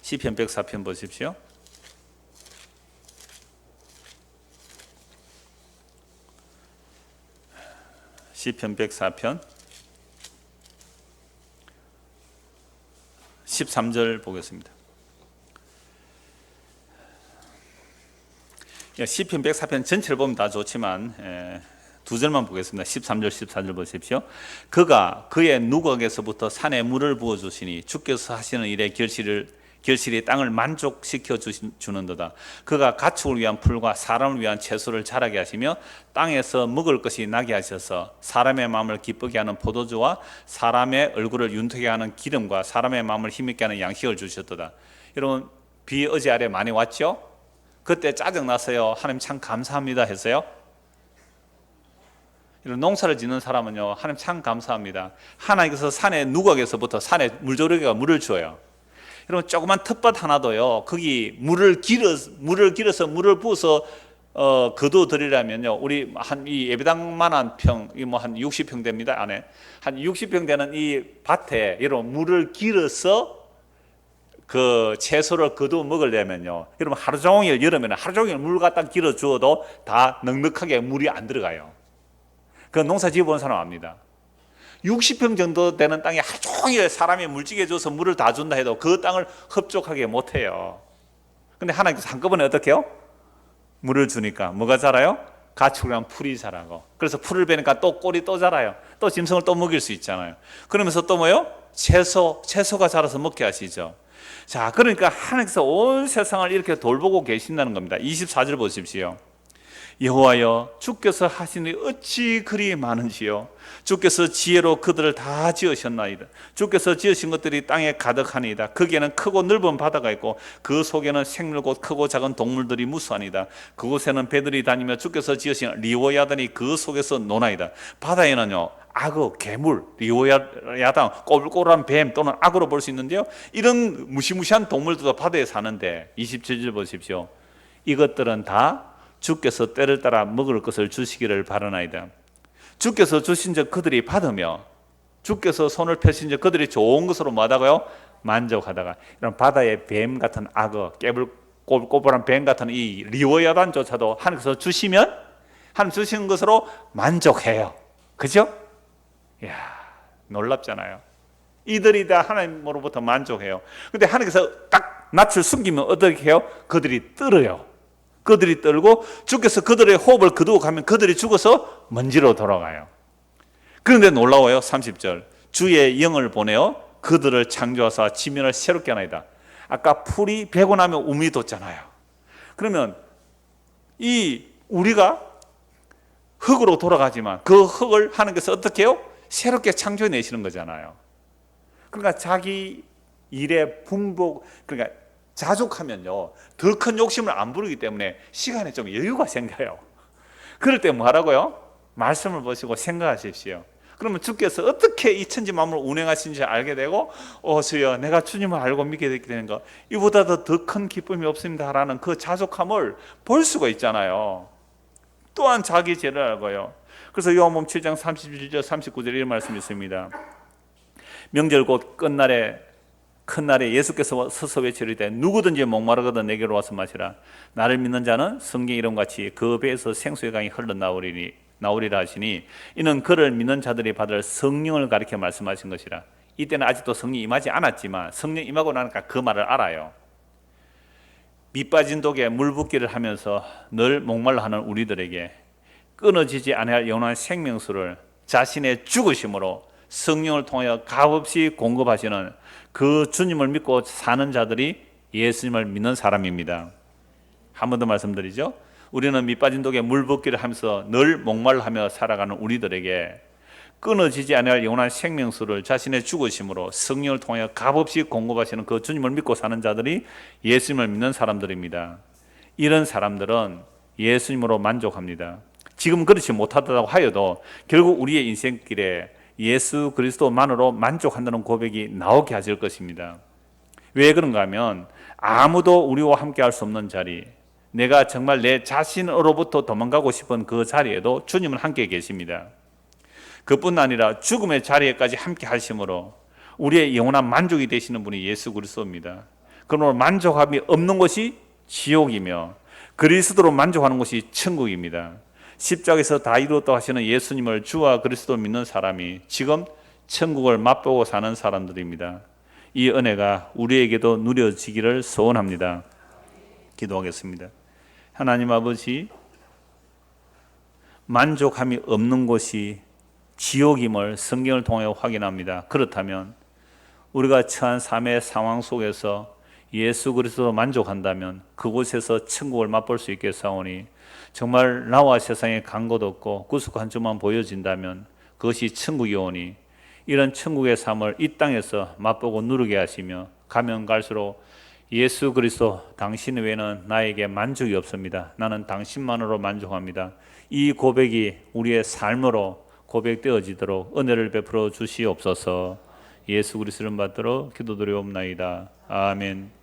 시편 104편 보십시오. 시편 104편 13절 보겠습니다. 시편 104편 전체를 보면 다 좋지만 두 절만 보겠습니다. 13절 14절 보십시오. 그가 그의 누각에서부터 산에 물을 부어주시니 주께서 하시는 일의 결실이 땅을 만족시켜 주는도다. 그가 가축을 위한 풀과 사람을 위한 채소를 자라게 하시며 땅에서 먹을 것이 나게 하셔서 사람의 마음을 기쁘게 하는 포도주와 사람의 얼굴을 윤택하게 하는 기름과 사람의 마음을 힘있게 하는 양식을 주셨도다. 여러분 비 어제 아래 많이 왔죠? 그때 짜증났어요. 하나님 참 감사합니다 했어요? 이런 농사를 짓는 사람은요 하나님 참 감사합니다. 하나님께서 산의 누각에서부터 산에 물조르기가 물을 주어요. 여러분 조그만 텃밭 하나도요 거기 물을 길어서 물을 부어서 거두드리려면요 우리 한 이 예배당만한 평 이 뭐 한 60평 됩니다. 안에 한 60평 되는 이 밭에 여러분 물을 길어서 그 채소를 거두 먹으려면요 여러분 하루 종일 여름에는 하루 종일 물 갖다 길어 주어도 다 넉넉하게 물이 안 들어가요. 그 농사 지어본 사람 압니다. 60평 정도 되는 땅에 하루 종일 사람이 물찌개 줘서 물을 다 준다 해도 그 땅을 흡족하게 못해요. 근데 하나님께서 한꺼번에 어떻게 해요? 물을 주니까 뭐가 자라요? 가축이랑 풀이 자라고. 그래서 풀을 베니까 또 꼴이 또 자라요. 또 짐승을 또 먹일 수 있잖아요. 그러면서 또 뭐요? 채소가 자라서 먹게 하시죠. 자, 그러니까 하나님께서 온 세상을 이렇게 돌보고 계신다는 겁니다. 24절 보십시오. 여호와여 주께서 하신 일이 어찌 그리 많은지요. 주께서 지혜로 그들을 다 지으셨나이다. 주께서 지으신 것들이 땅에 가득하니이다. 거기에는 크고 넓은 바다가 있고 그 속에는 생물곧 크고 작은 동물들이 무수하니이다. 그곳에는 배들이 다니며 주께서 지으신 리오야단이 그 속에서 노나이다. 바다에는요 악어, 괴물, 리오야단, 꼬불꼬불한 뱀 또는 악어로 볼 수 있는데요 이런 무시무시한 동물들도 바다에 사는데 27절 보십시오. 이것들은 다 주께서 때를 따라 먹을 것을 주시기를 바라나이다. 주께서 주신 적 그들이 받으며 주께서 손을 펴신 적 그들이 좋은 것으로 뭐하다고요? 만족하다가 이런 바다의 뱀 같은 악어, 꼬불꼬불한 뱀 같은 이 리오야단조차도 하나님께서 주시면 하나님 주신 것으로 만족해요. 그죠? 이야 놀랍잖아요. 이들이 다 하나님으로부터 만족해요. 근데 하나님께서 딱 낯을 숨기면 어떻게 해요? 그들이 떨어요. 그들이 떨고 주께서 그들의 호흡을 거두어 가면 그들이 죽어서 먼지로 돌아가요. 그런데 놀라워요. 30절 주의 영을 보내어 그들을 창조하사 지면을 새롭게 하나이다. 아까 풀이 베고 나면 우물이 돋잖아요. 그러면 이 우리가 흙으로 돌아가지만 그 흙을 하나님께서 어떻게 해요? 새롭게 창조해내시는 거잖아요. 그러니까 자기 일에 분복, 그러니까 자족하면요 더 큰 욕심을 안 부르기 때문에 시간에 좀 여유가 생겨요. 그럴 때 뭐 하라고요? 말씀을 보시고 생각하십시오. 그러면 주께서 어떻게 이 천지 만물을 운행하시는지 알게 되고 주여 내가 주님을 알고 믿게 되는 것 이보다 더 큰 기쁨이 없습니다라는 그 자족함을 볼 수가 있잖아요. 또한 자기 죄를 알고요. 그래서 요한복음 7장 37절 39절 이런 말씀이 있습니다. 명절 곧 끝날에 큰 날에 예수께서 서서 외치리되 누구든지 목마르거든 내게로 와서 마시라. 나를 믿는 자는 성경 이름같이 그 배에서 생수의 강이 흘러나오리라 하시니 이는 그를 믿는 자들이 받을 성령을 가리켜 말씀하신 것이라. 이때는 아직도 성령이 임하지 않았지만 성령 임하고 나니까 그 말을 알아요. 밑 빠진 독에 물 붓기를 하면서 늘 목말라 하는 우리들에게 끊어지지 않을 영원한 생명수를 자신의 죽으심으로 성령을 통하여 값없이 공급하시는 그 주님을 믿고 사는 자들이 예수님을 믿는 사람입니다. 한 번 더 말씀드리죠. 우리는 밑 빠진 독에 물 붓기를 하면서 늘 목말라하며 살아가는 우리들에게 끊어지지 않을 영원한 생명수를 자신의 죽으심으로 성령을 통하여 값없이 공급하시는 그 주님을 믿고 사는 자들이 예수님을 믿는 사람들입니다. 이런 사람들은 예수님으로 만족합니다. 지금 그렇지 못하다고 하여도 결국 우리의 인생길에 예수 그리스도만으로 만족한다는 고백이 나오게 하실 것입니다. 왜 그런가 하면 아무도 우리와 함께 할 수 없는 자리, 내가 정말 내 자신으로부터 도망가고 싶은 그 자리에도 주님은 함께 계십니다. 그뿐 아니라 죽음의 자리에까지 함께 하심으로 우리의 영원한 만족이 되시는 분이 예수 그리스도입니다. 그러므로 만족함이 없는 것이 지옥이며 그리스도로 만족하는 것이 천국입니다. 십자가에서 다 이루었다 하시는 예수님을 주와 그리스도 믿는 사람이 지금 천국을 맛보고 사는 사람들입니다. 이 은혜가 우리에게도 누려지기를 소원합니다. 기도하겠습니다. 하나님 아버지, 만족함이 없는 곳이 지옥임을 성경을 통해 확인합니다. 그렇다면 우리가 처한 삶의 상황 속에서 예수 그리스도로 만족한다면 그곳에서 천국을 맛볼 수 있겠사오니 정말 나와 세상에 간 것 없고 구속한 주만 보여진다면 그것이 천국이오니 이런 천국의 삶을 이 땅에서 맛보고 누리게 하시며 가면 갈수록 예수 그리스도 당신 외에는 나에게 만족이 없습니다. 나는 당신만으로 만족합니다. 이 고백이 우리의 삶으로 고백되어지도록 은혜를 베풀어 주시옵소서. 예수 그리스도를 받들어 기도드리옵나이다. 아멘.